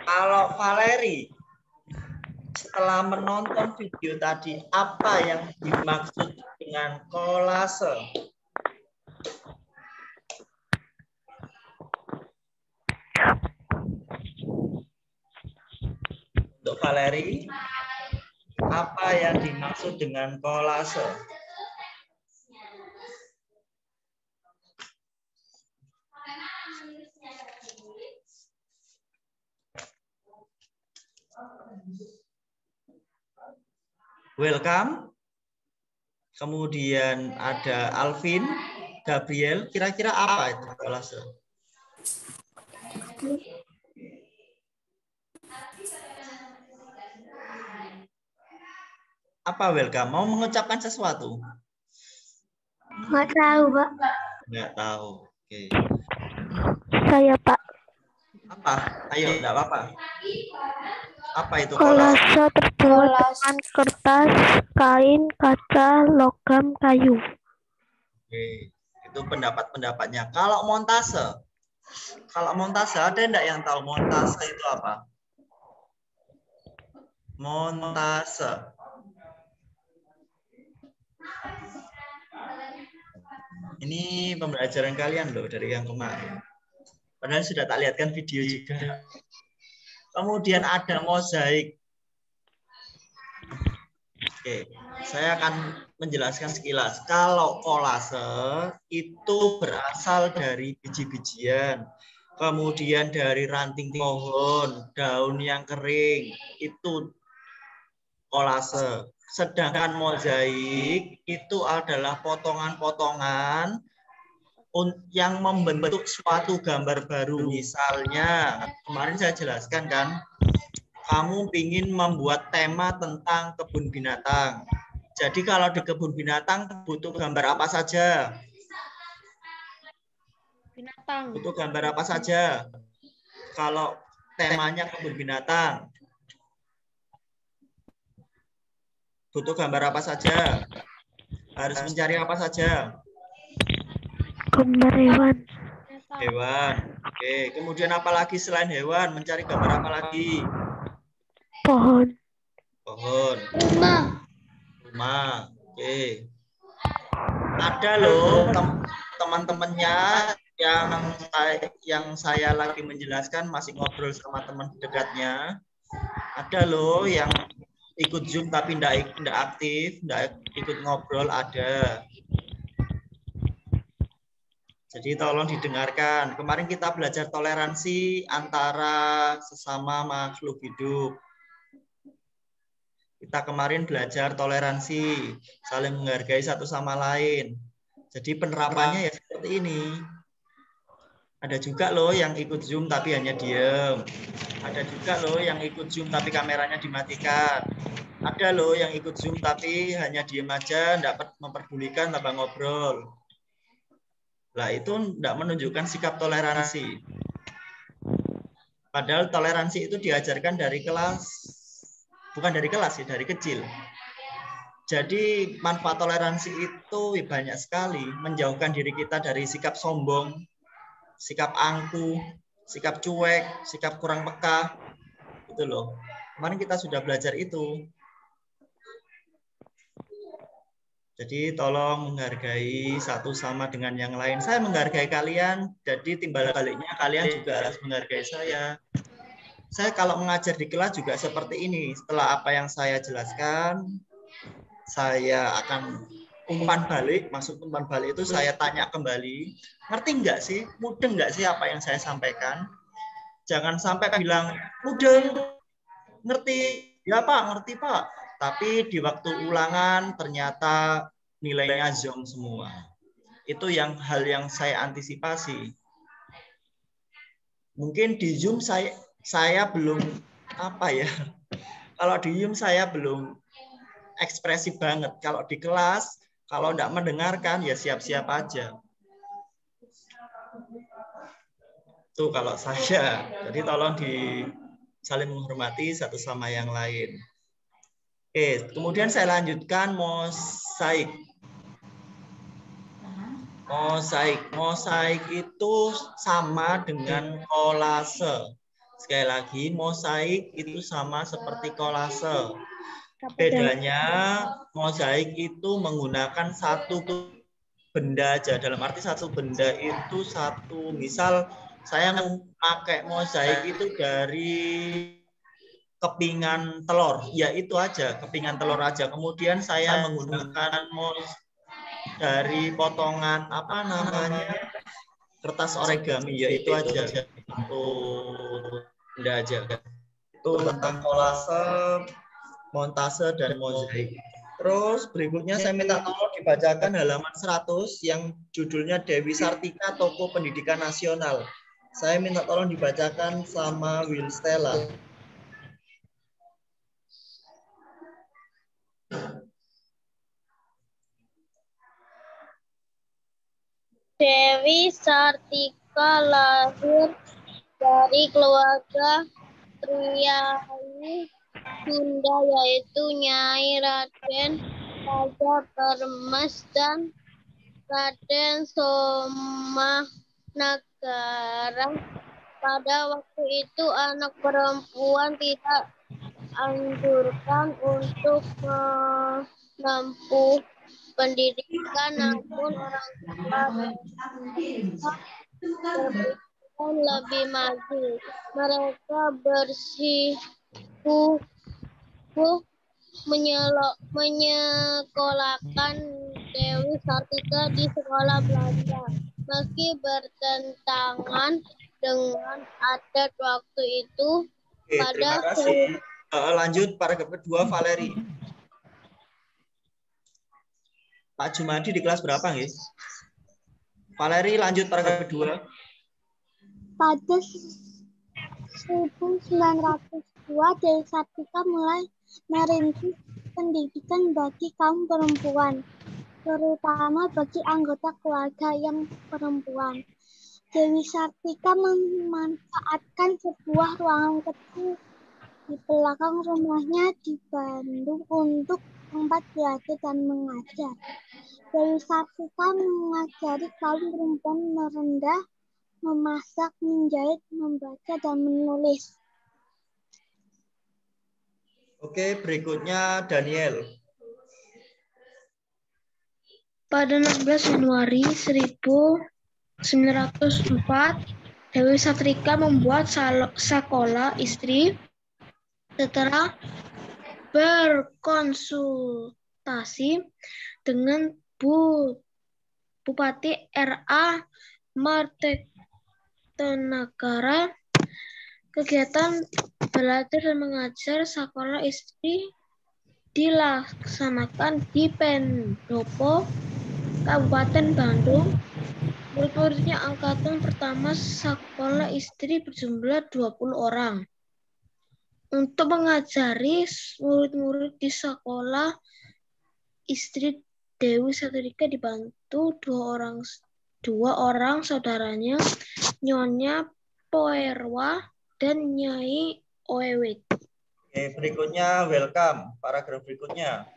Kalau Valeri, setelah menonton video tadi, apa yang dimaksud dengan kolase? Untuk Valeri, apa yang dimaksud dengan kolase? Welcome. Kemudian ada Alvin, Gabriel. Kira-kira apa itu kolase? Apa Welcome? Mau mengucapkan sesuatu? Nggak tahu, Pak. Nggak tahu. Oke. Saya, Pak. Apa? Ayo, enggak apa-apa. Apa itu kolase? Kolase terbuat dengan kertas, kain, kaca, logam, kayu. Oke. Itu pendapat-pendapatnya. Kalau montase ada enggak yang tahu montase itu apa? Montase. Ini pembelajaran kalian loh dari yang kemarin. Padahal sudah tak lihatkan video juga. Kemudian ada mozaik. Oke, saya akan menjelaskan sekilas. Kalau kolase itu berasal dari biji-bijian, kemudian dari ranting pohon, daun yang kering, itu kolase. Sedangkan mozaik itu adalah potongan-potongan yang membentuk suatu gambar baru. Misalnya, kemarin saya jelaskan kan, kamu ingin membuat tema tentang kebun binatang. Jadi kalau di kebun binatang butuh gambar apa saja? Binatang. Butuh gambar apa saja? Kalau temanya kebun binatang. Butuh gambar apa saja? Harus mencari apa saja? Gambar hewan. Hewan. Oke, kemudian apa lagi selain hewan? Mencari gambar apa lagi? Pohon. Pohon. Rumah. Oke. Ada loh teman-temannya yang saya lagi menjelaskan masih ngobrol sama teman dekatnya. Ada loh yang ikut Zoom tapi tidak aktif, tidak ikut ngobrol, ada. Jadi tolong didengarkan. Kemarin kita belajar toleransi antara sesama makhluk hidup. Kita kemarin belajar toleransi, saling menghargai satu sama lain. Jadi penerapannya ya seperti ini. Ada juga loh yang ikut Zoom tapi hanya diem. Ada juga loh yang ikut Zoom tapi kameranya dimatikan. Ada loh yang ikut Zoom tapi hanya diem aja, tidak memperdulikan tambah ngobrol. Nah, itu tidak menunjukkan sikap toleransi. Padahal toleransi itu diajarkan dari kelas, bukan dari kelas ya, dari kecil. Jadi manfaat toleransi itu banyak sekali, menjauhkan diri kita dari sikap sombong, sikap angkuh, sikap cuek, sikap kurang peka. Itu loh. Kemarin kita sudah belajar itu. Jadi tolong menghargai satu sama dengan yang lain. Saya menghargai kalian, jadi timbal baliknya kalian juga harus menghargai saya. Saya kalau mengajar di kelas juga seperti ini. Setelah apa yang saya jelaskan, saya akan umpan balik. Maksud umpan balik itu saya tanya kembali. Ngerti nggak sih? Mudeng nggak sih apa yang saya sampaikan? Jangan sampai bilang, mudeng, ngerti. Ya Pak, ngerti Pak. Tapi di waktu ulangan ternyata nilainya zonk semua. Itu hal yang saya antisipasi. Mungkin di Zoom saya belum apa ya. Kalau di Zoom saya belum ekspresif banget. Kalau di kelas, kalau tidak mendengarkan ya siap-siap aja. Tuh kalau saya. Jadi tolong saling menghormati satu sama yang lain. Oke, kemudian saya lanjutkan mosaik. Mosaik itu sama dengan kolase. Sekali lagi, mosaik itu sama seperti kolase. Bedanya, mosaik itu menggunakan satu benda aja. Dalam arti satu benda itu satu. Misal, saya mau pakai mosaik itu dari kepingan telur, ya itu aja, kepingan telur aja. Kemudian saya menggunakan dari potongan apa namanya kertas origami, ya itu aja. Benda aja. Itu tentang kolase, montase dan mozaik. Terus berikutnya saya minta tolong dibacakan halaman 100 yang judulnya Dewi Sartika Toko Pendidikan Nasional. Saya minta tolong dibacakan sama Will Stella. Dewi Sartika lahir dari keluarga priayi Sunda, yaitu Nyai Raden Raja Permes dan Raden Somanagara. Pada waktu itu anak perempuan tidak anjurkan untuk menempuh pendidikan, namun orang tua berpikiran lebih maju. Mereka bersikukuh menyekolahkan Dewi Sartika di sekolah Belanda, meski bertentangan dengan adat waktu itu. Oke, terima kasih. Lanjut paragraf kedua, Valeri. Pak Jumadi di kelas berapa, guys? Valeri, lanjut paragraf kedua. Pada 1902, Dewi Sartika mulai merintis pendidikan bagi kaum perempuan, terutama bagi anggota keluarga yang perempuan. Dewi Sartika memanfaatkan sebuah ruangan kecil di belakang rumahnya di Bandung untuk tempat belajar dan mengajar. Dewi Sartika mengajari kaum perempuan merendah, memasak, menjahit, membaca, dan menulis. Oke, berikutnya Daniel. Pada 16 Januari 1904, Dewi Sartika membuat sekolah istri setelah berkonsultasi dengan Bupati R.A. Martanegara. Kegiatan belajar dan mengajar sekolah istri dilaksanakan di Pendopo, Kabupaten Bandung. Murid-muridnya angkatan pertama sekolah istri berjumlah 20 orang. Untuk mengajari murid-murid di sekolah istri, Dewi Sartika dibantu dua orang saudaranya, Nyonya Poerwa dan Nyai Owewit. Oke, berikutnya welcome. Paragraf berikutnya.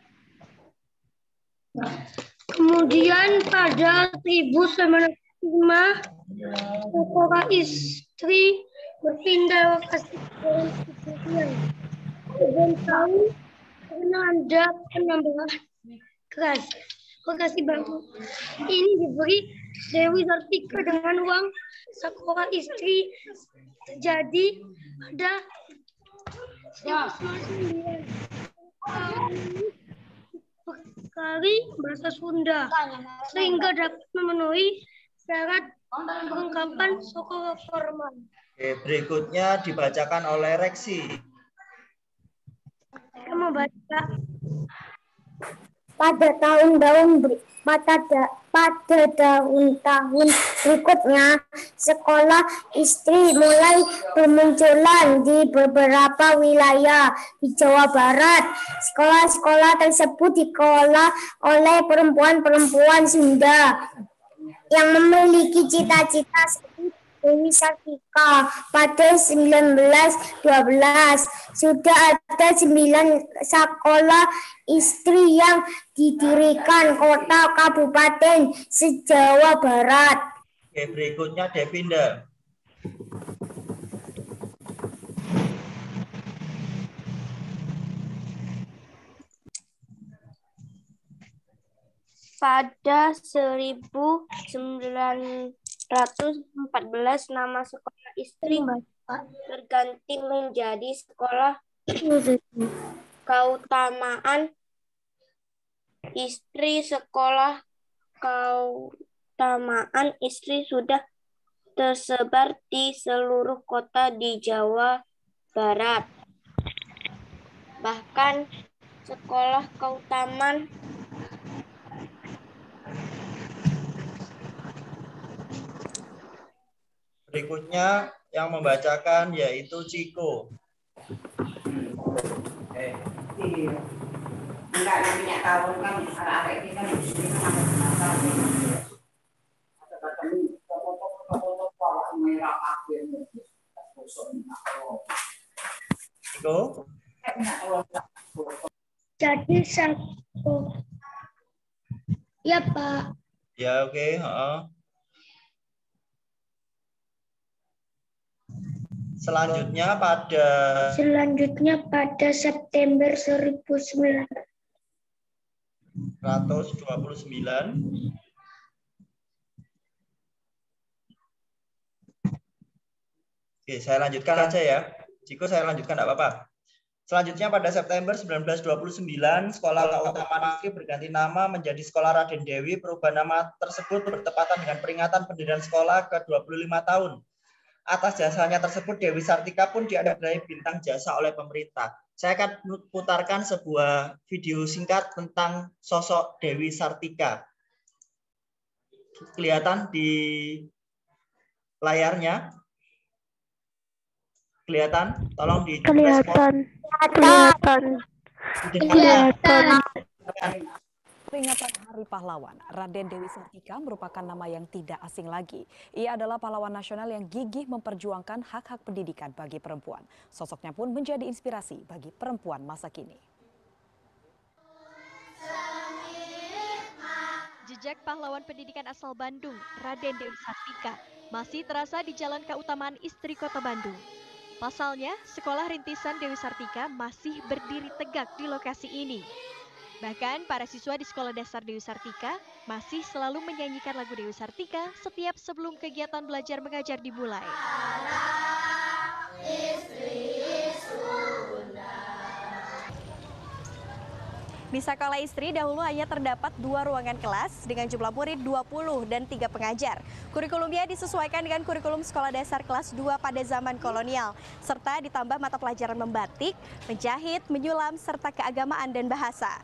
Kemudian pada Sekolah istri berpindah lokasi kejadian. Dan tahu karena ada penambahan kelas lokasi baru. Ini diberi Dewi Sartika dengan uang sekolah istri terjadi pada 1999 berkali bahasa Sunda sehingga dapat memenuhi syarat perlengkapan sekolah formal. Oke, berikutnya dibacakan oleh Reksi. Saya mau baca. Pada tahun-tahun berikutnya, sekolah istri mulai bermunculan di beberapa wilayah di Jawa Barat. Sekolah-sekolah tersebut dikelola oleh perempuan-perempuan Sunda yang memiliki cita-cita seperti Dewi Sartika. Pada 1912 sudah ada 9 sekolah istri yang didirikan kota kabupaten se-Jawa Barat. Oke, berikutnya Devinda. Pada 1914 nama sekolah istri terganti menjadi sekolah keutamaan istri. Sekolah keutamaan istri sudah tersebar di seluruh kota di Jawa Barat. Bahkan sekolah keutamaan berikutnya yang membacakan yaitu Ciko. Ciko? Jadi satu. Ya, Pak. Ya, oke. Selanjutnya pada September 1929. Oke, saya lanjutkan aja ya. Ciko, saya lanjutkan, enggak apa-apa. Selanjutnya pada September 1929, Sekolah Keutamaan Istri berganti nama menjadi Sekolah Raden Dewi. Perubahan nama tersebut bertepatan dengan peringatan pendirian sekolah ke-25 tahun. Atas jasanya tersebut, Dewi Sartika pun dianugerahi bintang jasa oleh pemerintah. Saya akan putarkan sebuah video singkat tentang sosok Dewi Sartika. Kelihatan di layarnya? Kelihatan? Tolong di Kelihatan. Peringatan Hari Pahlawan, Raden Dewi Sartika merupakan nama yang tidak asing lagi. Ia adalah pahlawan nasional yang gigih memperjuangkan hak-hak pendidikan bagi perempuan. Sosoknya pun menjadi inspirasi bagi perempuan masa kini. Jejak pahlawan pendidikan asal Bandung, Raden Dewi Sartika, masih terasa di Jalan Keutamaan Istri Kota Bandung. Pasalnya, sekolah rintisan Dewi Sartika masih berdiri tegak di lokasi ini. Bahkan para siswa di Sekolah Dasar Dewi Sartika masih selalu menyanyikan lagu Dewi Sartika setiap sebelum kegiatan belajar mengajar dimulai. Di sekolah istri dahulu hanya terdapat 2 ruangan kelas dengan jumlah murid 20 dan 3 pengajar. Kurikulumnya disesuaikan dengan kurikulum sekolah dasar kelas 2 pada zaman kolonial, serta ditambah mata pelajaran membatik, menjahit, menyulam, serta keagamaan dan bahasa.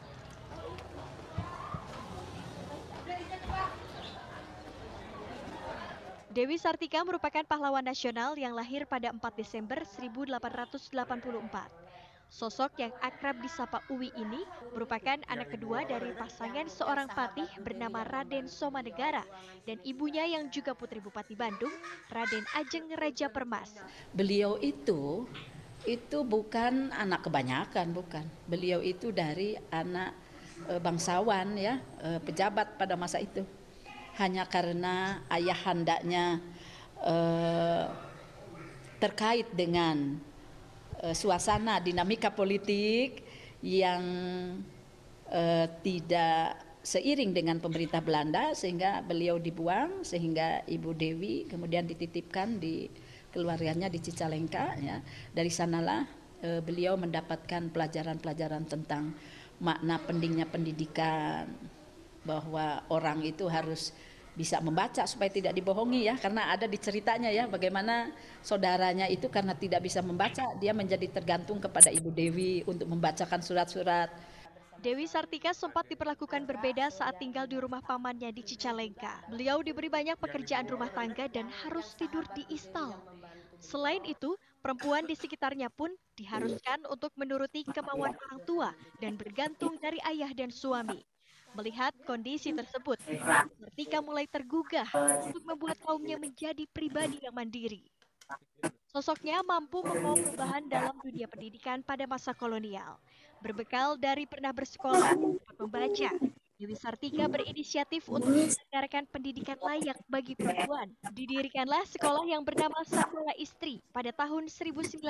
Dewi Sartika merupakan pahlawan nasional yang lahir pada 4 Desember 1884. Sosok yang akrab disapa Uwi ini merupakan anak kedua dari pasangan seorang patih bernama Raden Somanegara dan ibunya yang juga putri Bupati Bandung, Raden Ajeng Raja Permas. Beliau itu bukan anak kebanyakan, bukan. Beliau itu dari anak bangsawan ya, pejabat pada masa itu. hanya karena ayahandanya terkait dengan suasana dinamika politik yang tidak seiring dengan pemerintah Belanda, sehingga beliau dibuang, sehingga Ibu Dewi kemudian dititipkan di keluarganya di Cicalengka. Ya. Dari sanalah beliau mendapatkan pelajaran-pelajaran tentang makna pentingnya pendidikan, bahwa orang itu harus bisa membaca supaya tidak dibohongi ya, karena ada di ceritanya ya bagaimana saudaranya itu karena tidak bisa membaca dia menjadi tergantung kepada Ibu Dewi untuk membacakan surat-surat. Dewi Sartika sempat diperlakukan berbeda saat tinggal di rumah pamannya di Cicalengka. Beliau diberi banyak pekerjaan rumah tangga dan harus tidur di istal. Selain itu, perempuan di sekitarnya pun diharuskan untuk menuruti kemauan orang tua dan bergantung dari ayah dan suami. Melihat kondisi tersebut, Sartika mulai tergugah untuk membuat kaumnya menjadi pribadi yang mandiri. Sosoknya mampu membawa perubahan dalam dunia pendidikan pada masa kolonial. Berbekal dari pernah bersekolah dan dapat membaca, Dewi Sartika berinisiatif untuk menyelenggarakan pendidikan layak bagi perempuan. Didirikanlah sekolah yang bernama Sekolah Istri pada tahun 1904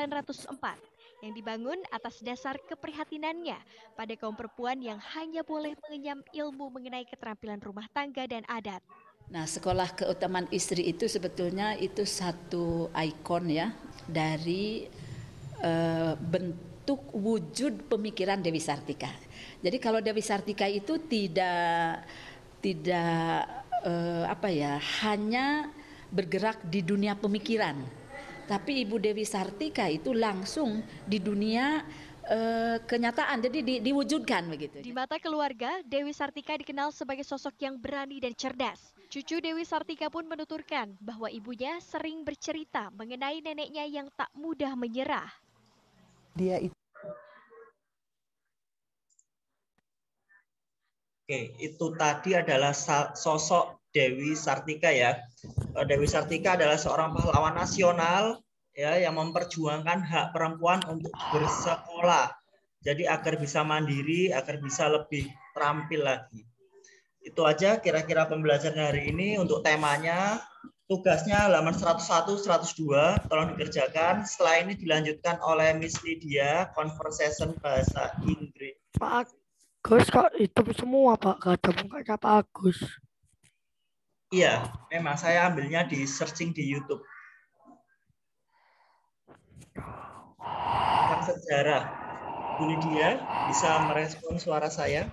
yang dibangun atas dasar keprihatinannya pada kaum perempuan yang hanya boleh mengenyam ilmu mengenai keterampilan rumah tangga dan adat. Nah, Sekolah Keutamaan Istri itu sebetulnya itu satu ikon ya dari bentuk wujud pemikiran Dewi Sartika. Jadi kalau Dewi Sartika itu tidak hanya bergerak di dunia pemikiran, tapi Ibu Dewi Sartika itu langsung di dunia kenyataan, jadi diwujudkan begitu. Di mata keluarga, Dewi Sartika dikenal sebagai sosok yang berani dan cerdas. Cucu Dewi Sartika pun menuturkan bahwa ibunya sering bercerita mengenai neneknya yang tak mudah menyerah. Dia itu. Oke, itu tadi adalah sosok Dewi Sartika ya. Dewi Sartika adalah seorang pahlawan nasional ya yang memperjuangkan hak perempuan untuk bersekolah. Jadi agar bisa mandiri, agar bisa lebih terampil lagi. Itu aja kira-kira pembelajaran hari ini untuk temanya. Tugasnya halaman 101, 102, tolong dikerjakan. Setelah ini dilanjutkan oleh Miss Lydia, conversation bahasa Inggris. Pak Agus kok itu semua Pak, gak ada mukanya Pak Agus. Iya, memang saya ambilnya di searching di YouTube. Tentang sejarah. Bu Lydia bisa merespon suara saya?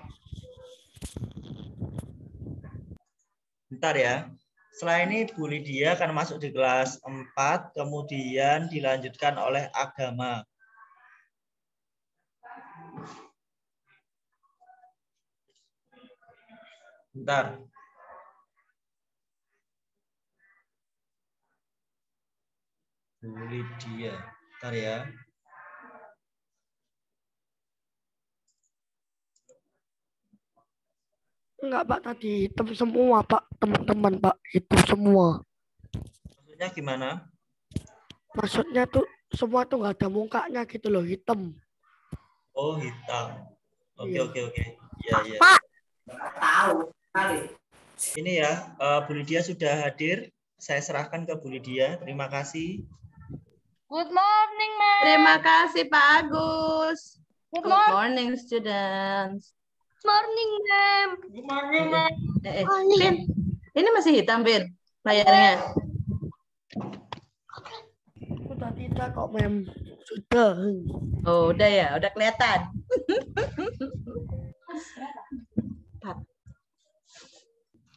Bentar ya. Setelah ini Bu Lydia akan masuk di kelas 4, kemudian dilanjutkan oleh agama. Bentar. Bu Lydia. Bentar ya. Enggak Pak, tadi hitam semua Pak, teman-teman Pak, hitam semua. Maksudnya gimana? Maksudnya tuh semua tuh nggak ada mukanya gitu loh, hitam. Oh, hitam. Oke. Ya. Pak. Tahu. Ini ya, Bu Lydia sudah hadir. Saya serahkan ke Bu Lydia. Terima kasih. Good morning, Ma'am. Terima kasih, Pak Agus. Good morning, students. Morning, Ma'am. Good morning, Ma'am. Bin, ini masih hitam, Bin, layarnya. Sudah tidak kok, Ma'am. Sudah. Oh, udah ya, udah kelihatan.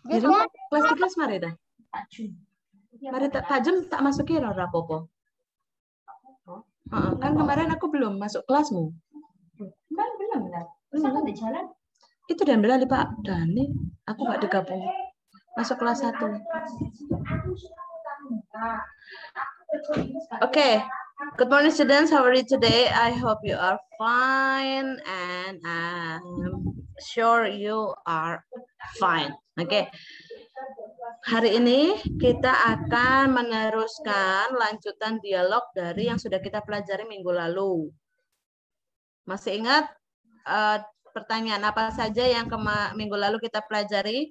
Kelas mari dah. Mari Pak Jum tak masukin ora apa-apa. Kan kemarin aku belum masuk kelasmu. Belum. Sama di jalan. Itu dan belali Pak Dani, aku nggak digabung masuk kelas 1. Okay, good morning students, how are you today? I hope you are fine and I'm sure you are fine. Okay, hari ini kita akan meneruskan lanjutan dialog dari yang sudah kita pelajari minggu lalu. Masih ingat pertanyaan apa saja yang minggu lalu kita pelajari?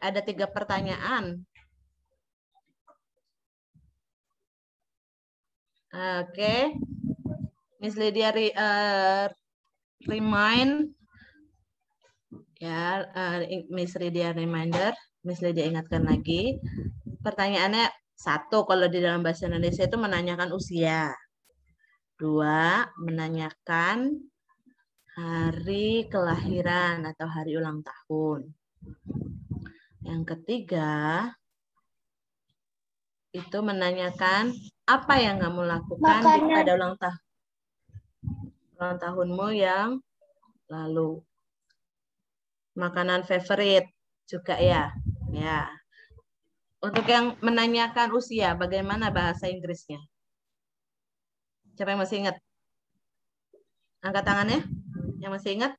Ada 3 pertanyaan. Oke. Miss Lydia remind ya, Miss Lydia reminder, Miss Lydia ingatkan lagi. Pertanyaannya 1, kalau di dalam bahasa Indonesia itu menanyakan usia. 2, menanyakan hari kelahiran atau hari ulang tahun. Yang ketiga, itu menanyakan apa yang kamu lakukan pada ulang tahunmu yang lalu. Makanan favorit juga ya. Ya. Untuk yang menanyakan usia, bagaimana bahasa Inggrisnya? Siapa yang masih ingat? Angkat tangannya. Yang masih ingat?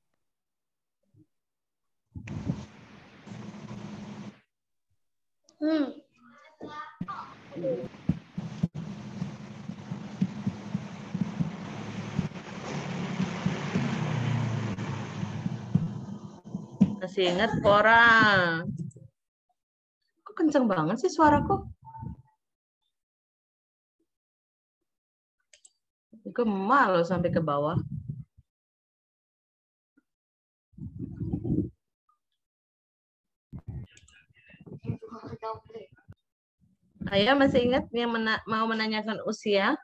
Masih ingat orang? Kok kenceng banget sih suaraku? Gema loh sampai ke bawah. Ayo, masih ingat yang mau menanyakan usia?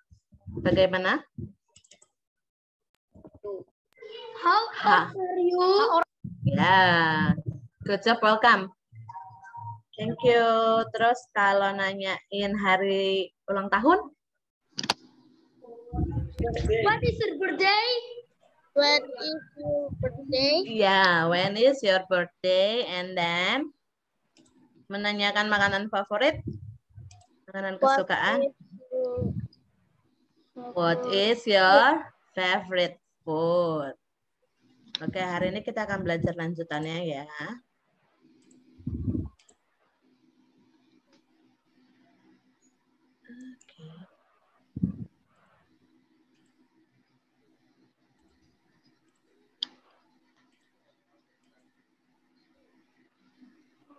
Bagaimana? How old are you? Ya, good job, welcome. Thank you. Terus kalau nanyain hari ulang tahun? What is your birthday? When is your birthday? Ya, when is your birthday? And then menanyakan makanan favorit, makanan kesukaan. What is your favorite food? Oke, hari ini kita akan belajar lanjutannya ya.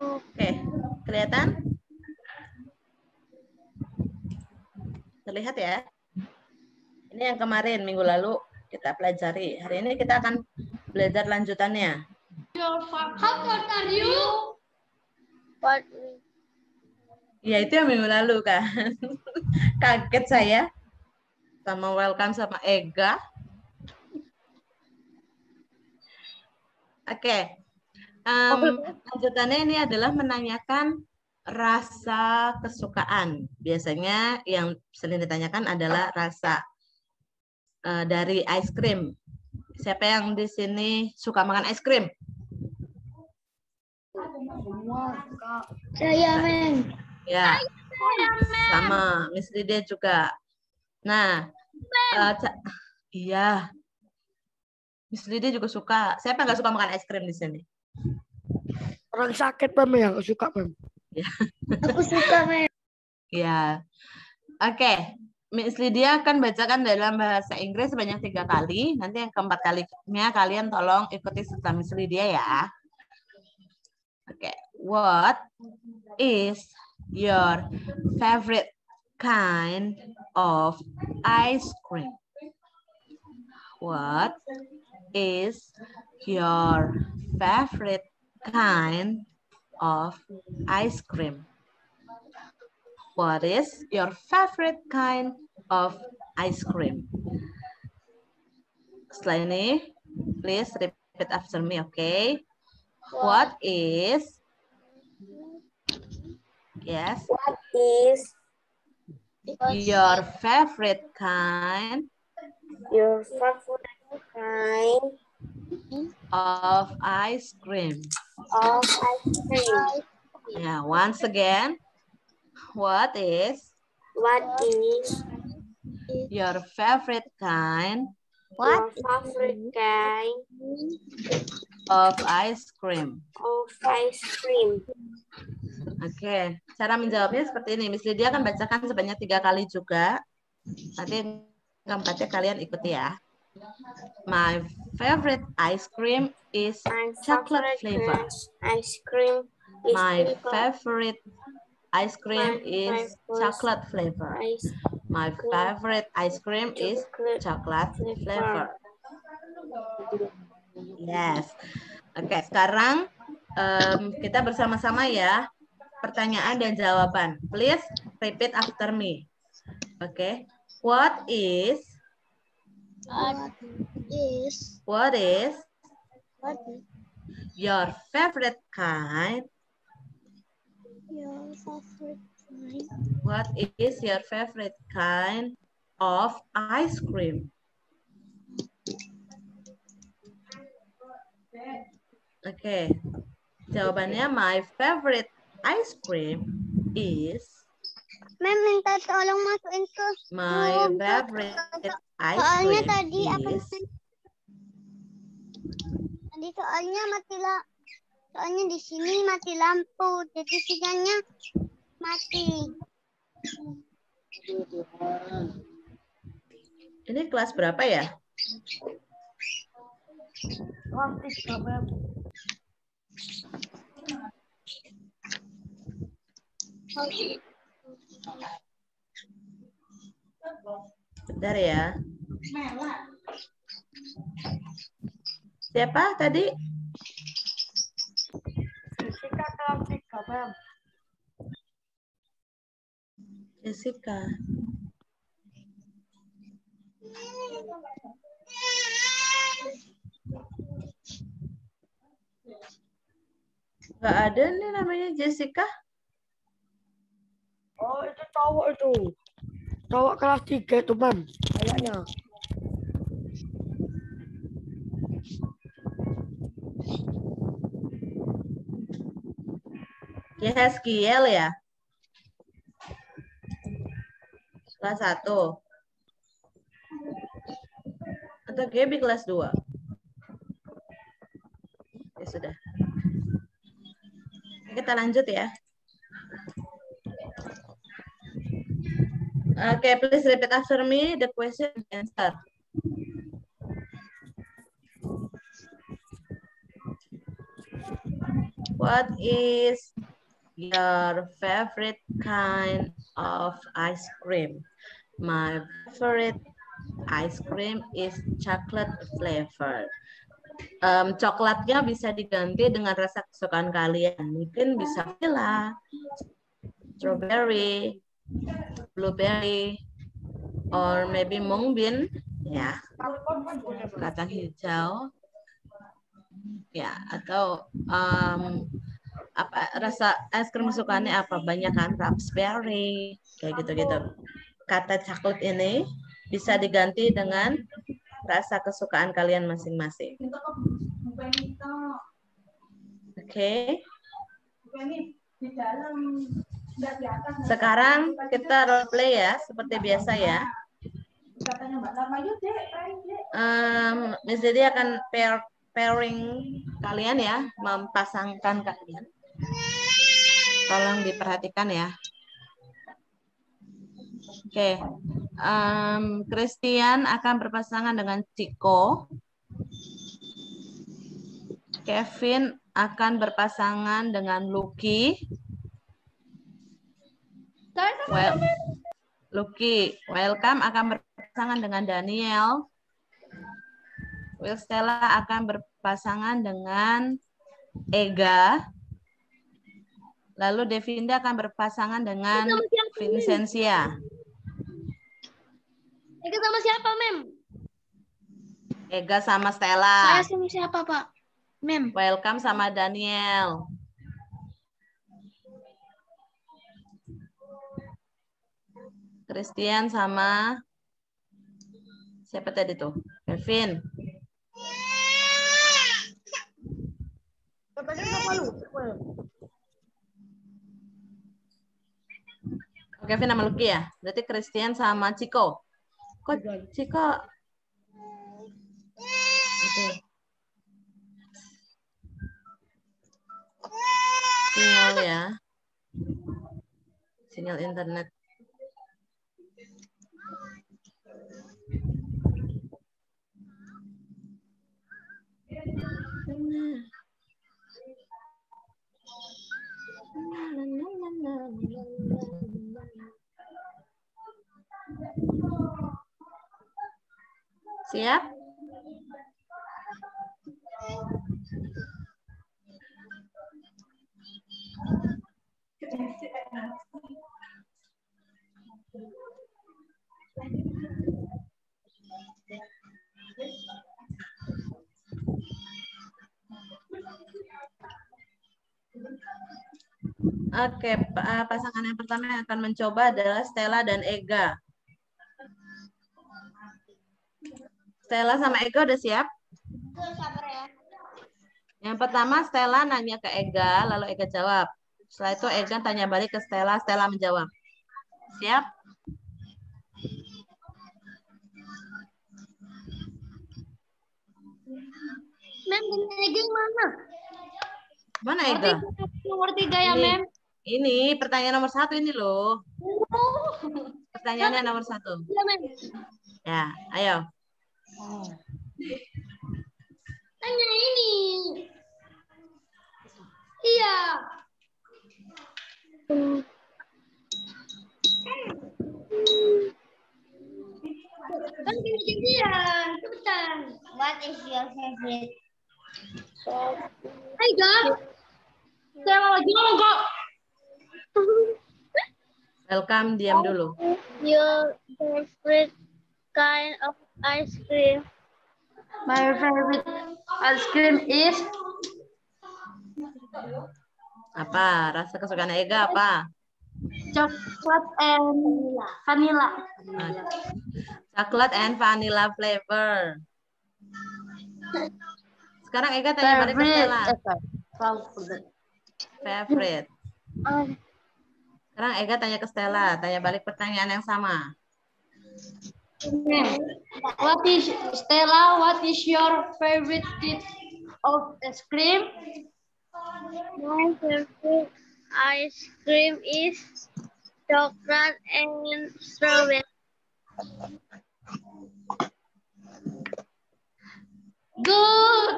Oke, kelihatan? Terlihat ya? Ini yang kemarin, minggu lalu kita pelajari. Hari ini kita akan belajar lanjutannya. How old are you? What? Ya, itu yang minggu lalu kan. Kaget saya. Sama welcome sama Ega. Oke. Lanjutannya ini adalah menanyakan rasa kesukaan. Biasanya yang sering ditanyakan adalah rasa dari ice cream. Siapa yang di sini suka makan ice cream? Saya, Men. Ya, sama Miss Lydia juga. Nah, iya, Miss Lydia juga suka. Siapa nggak suka makan es krim di sini? Orang sakit, Pem, yang suka, Pem. Ya. Aku suka, Men. Ya, oke. Miss Lydia akan bacakan dalam bahasa Inggris sebanyak 3 kali. Nanti yang keempat kalinya kalian tolong ikuti serta Miss Lydia ya. Oke. What is your favorite kind of ice cream? What is your favorite kind of ice cream? What is your favorite kind of ice cream? Setelah ini, please repeat after me, okay? What is? Yes. What is your favorite kind? Your favorite kind of ice cream? Of ice cream. Yeah, once again. What is your favorite kind Your favorite kind of ice cream? Of ice cream. Oke, cara menjawabnya seperti ini. Miss Lydia akan bacakan sebanyak 3 kali juga. Nanti keempatnya kalian ikuti ya. My favorite ice cream is chocolate flavor. Ice cream My favorite ice cream is chocolate flavor. My favorite ice cream is chocolate flavor. Yes. Oke, sekarang kita bersama-sama ya. Pertanyaan dan jawaban. Please repeat after me. Oke. What is your favorite kind? What is your favorite kind of ice cream? Oke. Jawabannya my favorite ice cream is minta tolong masukin ke my favorite ice cream soalnya tadi is soalnya soalnya di sini mati lampu jadi sinyalnya mati. Ini kelas berapa ya? Bentar ya. Siapa tadi? Jessica kelas 3, Mem. Jessica. Gak ada nih namanya Jessica. Oh, itu cowok itu. Cowok kelas 3 itu, Mem. Kayaknya. Yeskiel ya? Kelas 1. Atau Gaby kelas 2? Ya sudah. Kita lanjut ya. Oke, please repeat after me the question and answer. What is your favorite kind of ice cream? My favorite ice cream is chocolate flavor. Coklatnya bisa diganti dengan rasa kesukaan kalian. Mungkin bisa vanilla, strawberry, blueberry, or maybe mung bean, ya, kacang hijau, ya, atau apa rasa es krim kesukaannya apa? Banyak kan raspberry, kayak gitu-gitu. Kata coklat ini bisa diganti dengan rasa kesukaan kalian masing-masing. Oke. Sekarang kita role play ya, seperti biasa ya. Miss Dede akan pairing kalian ya, mempasangkan kalian. Tolong diperhatikan ya. Oke, Christian akan berpasangan dengan Ciko. Kevin akan berpasangan dengan Lucky. Lucky, welcome akan berpasangan dengan Daniel. Will Stella akan berpasangan dengan Ega. Lalu Devinda akan berpasangan dengan Vincentia. Ega sama siapa, Mem? Ega sama Stella. Saya sama siapa, Pak? Mem. Welcome sama Daniel. Christian sama siapa tadi tuh? Kevin. Kevin sama Lucky ya? Berarti Christian sama Ciko. Kok Ciko? Oke. Sinyal ya. Sinyal internet. Siap? Oke, pasangan yang pertama yang akan mencoba adalah Stella dan Ega. Stella sama Ega udah siap? Sabar ya. Yang pertama Stella nanya ke Ega, lalu Ega jawab. Setelah itu Ega tanya balik ke Stella, Stella menjawab. Siap? Mem, Ega mana? Mana Ega? Nomor 3 ya, Ini. Mem. Ini pertanyaan nomor 1 ini loh. Pertanyaannya nomor 1. Iya, Mem. Ya, ayo. Tanya ini. Iya. Kan gantian, cepetan. What is your favorite? Hai, Gak. Saya mau lagi ngomong kok. Welcome, diam dulu. Your favorite kind of ice cream? My favorite ice cream is Apa? Rasa kesukaan Ega apa? chocolate and vanilla. Chocolate and vanilla flavor. Sekarang Ega tanya balik ke Stella. Favorite. Sekarang Ega tanya ke Stella, tanya balik pertanyaan yang sama. What is Stella? What is your favorite kind of ice cream? My favorite ice cream is chocolate and strawberry. Good.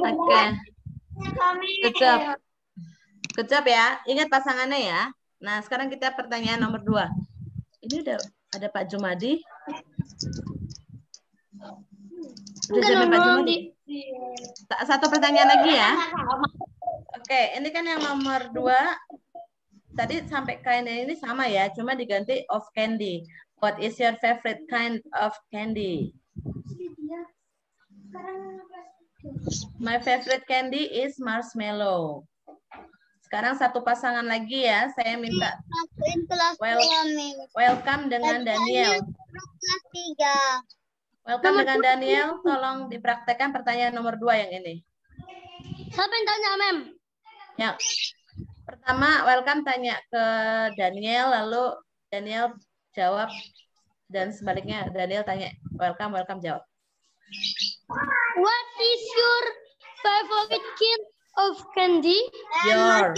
Oke. Good job. Good job ya. Ingat pasangannya ya. Nah, sekarang kita pertanyaan nomor 2. Ini udah ada Pak Jumadi. Udah sampai Pak Jumadi. Satu pertanyaan lagi ya. Oke, ini kan yang nomor 2. Tadi sampai kainnya ini sama ya, cuma diganti of candy. What is your favorite kind of candy? My favorite candy is marshmallow. Sekarang satu pasangan lagi ya, saya minta welcome dengan Daniel. Welcome dengan Daniel, tolong dipraktekkan pertanyaan nomor 2 yang ini. Siapa yang tanya, Mem? Ya. Pertama, welcome tanya ke Daniel, lalu Daniel jawab, dan sebaliknya Daniel tanya welcome, welcome jawab. What is your favorite kind of candy? Your.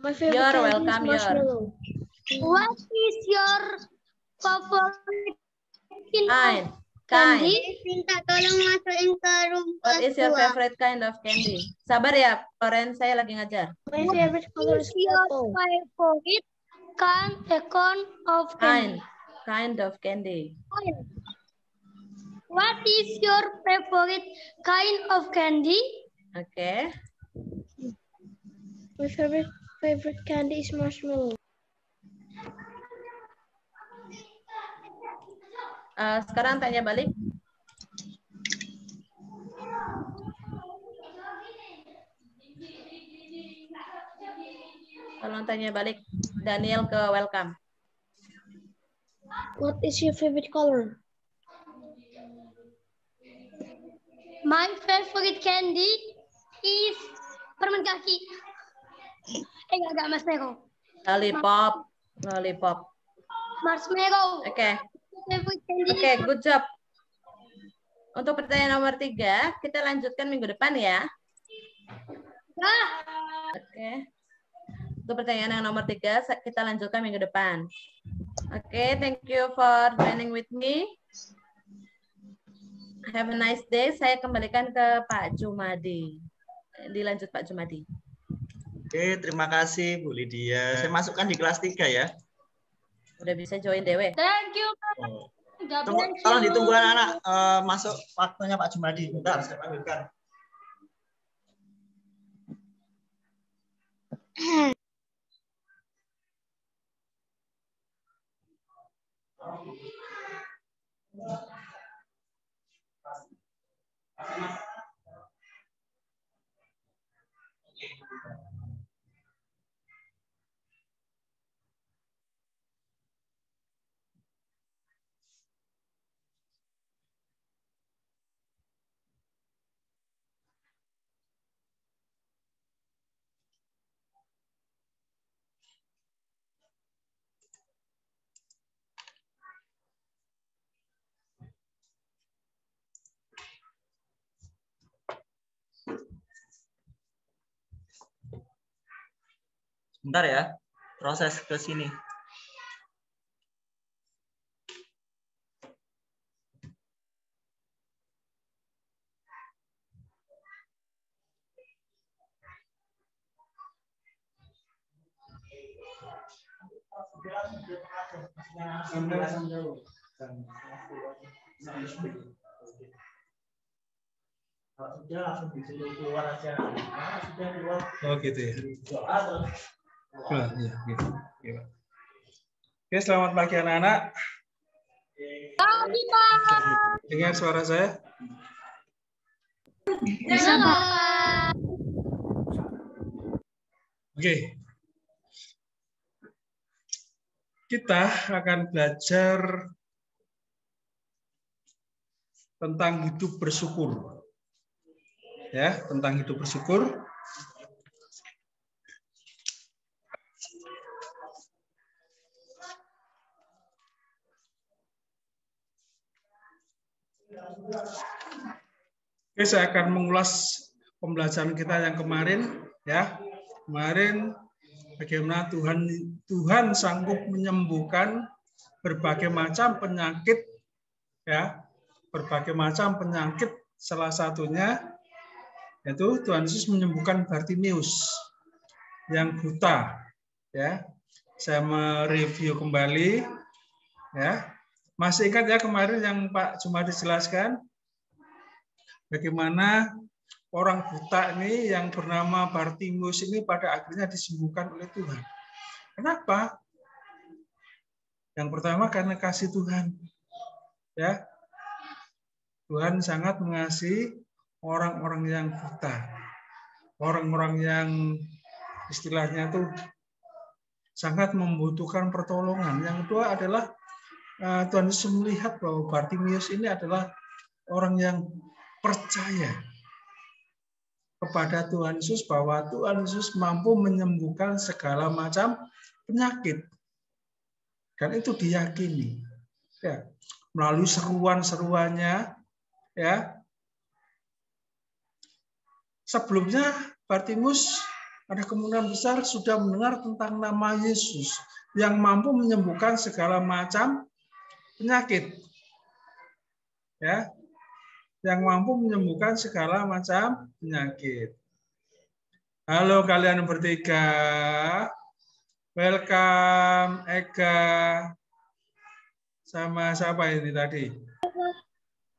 My favorite Your, candy welcome, is marshmallow. What is your favorite kind of candy? Minta tolong masukin ke room. What is your favorite kind of candy? Sabar ya, Loren, saya lagi ngajar. My favorite color is purple. Favorite kind of candy. Kind of candy. What is your favorite kind of candy? Okay. My favorite candy is marshmallow. Sekarang tanya balik. Tolong tanya balik Daniel ke welcome. What is your favorite color? My favorite candy is permen kaki. Enggak marshmallow. Lollipop. Lollipop. Marshmallow. Oke. Favorite candy. Oke, good job. Untuk pertanyaan nomor 3, kita lanjutkan minggu depan ya. Ya. Oke. Untuk pertanyaan yang nomor 3, kita lanjutkan minggu depan. Oke, thank you for joining with me. Have a nice day. Saya kembalikan ke Pak Jumadi. Dilanjut Pak Jumadi. Oke, terima kasih Bu Lydia. Saya masukkan di kelas 3 ya. Udah bisa join Dewe. Thank you. Tolong ditunggu anak-anak masuk waktunya Pak Jumadi. Bentar, saya panggilkan. Bentar ya, proses ke sini. Oh gitu ya. Ya, gitu. Oke, selamat pagi anak-anak. Pagi, Pak. Dengar suara saya? Bisa, Pak. Oke. Kita akan belajar tentang hidup bersyukur. Ya, tentang hidup bersyukur. Oke, saya akan mengulas pembelajaran kita yang kemarin, ya. Kemarin bagaimana Tuhan sanggup menyembuhkan berbagai macam penyakit, ya, berbagai macam penyakit. Salah satunya yaitu Tuhan Yesus menyembuhkan Bartimius yang buta, ya. Saya mereview kembali, ya. Masih ingat ya kemarin yang Pak Jumadi jelaskan bagaimana orang buta ini yang bernama Bartimius ini pada akhirnya disembuhkan oleh Tuhan. Kenapa? Yang pertama karena kasih Tuhan. Ya. Tuhan sangat mengasihi orang-orang yang buta. Orang-orang yang istilahnya itu sangat membutuhkan pertolongan. Yang kedua adalah Tuhan Yesus melihat bahwa Bartimius ini adalah orang yang percaya kepada Tuhan Yesus, bahwa Tuhan Yesus mampu menyembuhkan segala macam penyakit. Dan itu diyakini. Ya, melalui seruan-seruannya, ya. Sebelumnya Bartimius ada kemungkinan besar sudah mendengar tentang nama Yesus yang mampu menyembuhkan segala macam penyakit, ya, yang mampu menyembuhkan segala macam penyakit. Halo kalian bertiga, welcome Ega, sama siapa ini tadi?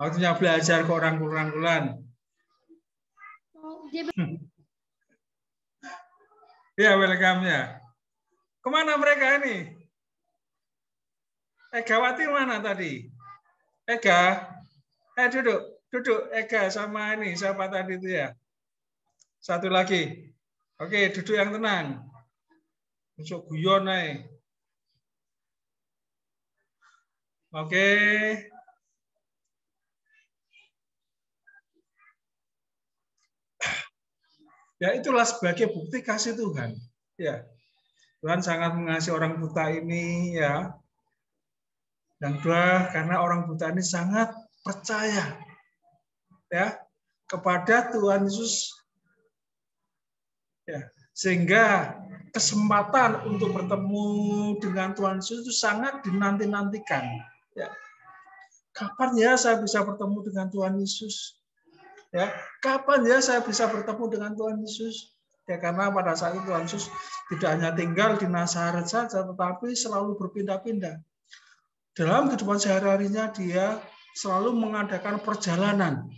Waktunya belajar kok rangkul-rangkulan. Ya, welcome ya. Kemana mereka ini? Egawati mana tadi? Ega, duduk. Ega sama ini, siapa tadi itu ya? Satu lagi. Oke, duduk yang tenang. Masuk guyon nih. Oke. Ya, itulah sebagai bukti kasih Tuhan. Ya, Tuhan sangat mengasihi orang buta ini, ya. Yang kedua, karena orang buta ini sangat percaya, ya, kepada Tuhan Yesus, ya, sehingga kesempatan untuk bertemu dengan Tuhan Yesus itu sangat dinanti-nantikan. Ya. Kapan ya saya bisa bertemu dengan Tuhan Yesus? Ya, kapan ya saya bisa bertemu dengan Tuhan Yesus? Ya, karena pada saat itu Tuhan Yesus tidak hanya tinggal di Nazaret saja, tetapi selalu berpindah-pindah. Dalam kehidupan sehari-harinya dia selalu mengadakan perjalanan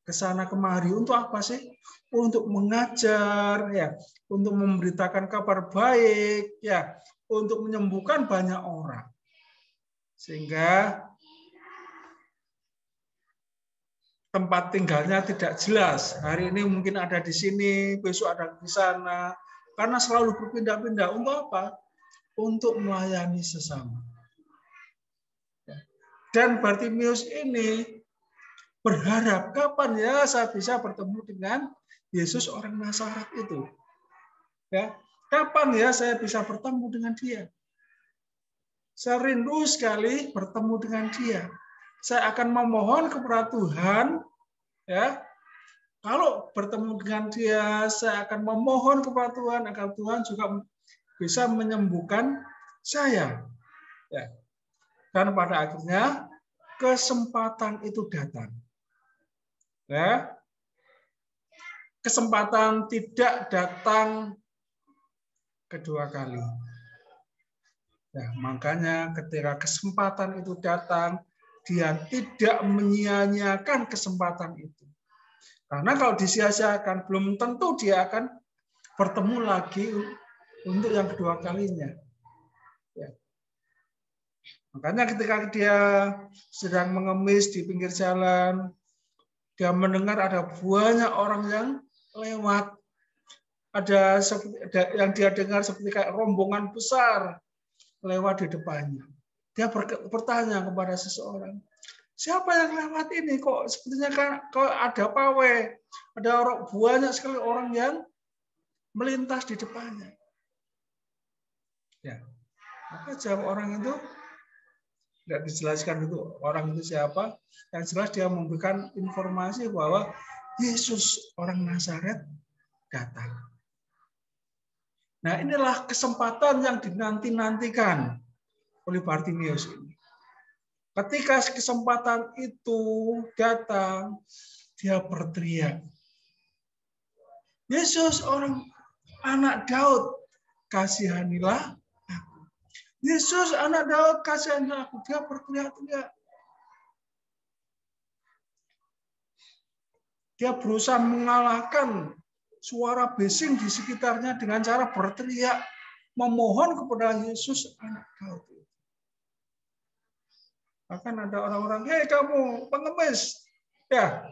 ke sana kemari. Untuk apa sih? Untuk mengajar, ya, untuk memberitakan kabar baik, ya, untuk menyembuhkan banyak orang. Sehingga tempat tinggalnya tidak jelas. Hari ini mungkin ada di sini, besok ada di sana. Karena selalu berpindah-pindah. Untuk apa? Untuk melayani sesama. Dan Bartimius ini berharap, kapan ya saya bisa bertemu dengan Yesus orang Nazaret itu? Ya, kapan ya saya bisa bertemu dengan dia? Saya rindu sekali bertemu dengan dia. Saya akan memohon kepada Tuhan, ya. Kalau bertemu dengan dia, saya akan memohon kepada Tuhan agar Tuhan juga bisa menyembuhkan saya. Ya. Dan pada akhirnya kesempatan itu datang. Ya. Kesempatan tidak datang kedua kali. Ya, makanya ketika kesempatan itu datang, dia tidak menyia-nyiakan kesempatan itu. Karena kalau disia-siakan, belum tentu dia akan bertemu lagi untuk yang kedua kalinya. Ya. Makanya ketika dia sedang mengemis di pinggir jalan, dia mendengar ada banyak orang yang lewat. Ada yang dia dengar seperti kayak rombongan besar lewat di depannya. Dia bertanya kepada seseorang, siapa yang lewat ini? Kok sepertinya kok ada pawai, ada orang, banyak sekali orang yang melintas di depannya. Ya, maka jawab orang itu tidak dijelaskan itu orang itu siapa. Yang jelas dia memberikan informasi bahwa Yesus orang Nazaret datang. Nah, inilah kesempatan yang dinanti-nantikan oleh Bartimius ini. Ketika kesempatan itu datang, dia berteriak, Yesus orang anak Daud, kasihanilah aku. Yesus anak Daud, kasihanilah aku. Dia berteriak-teriak. Dia berusaha mengalahkan suara bising di sekitarnya dengan cara berteriak, memohon kepada Yesus anak Daud. Bahkan ada orang-orang, hei kamu pengemis, ya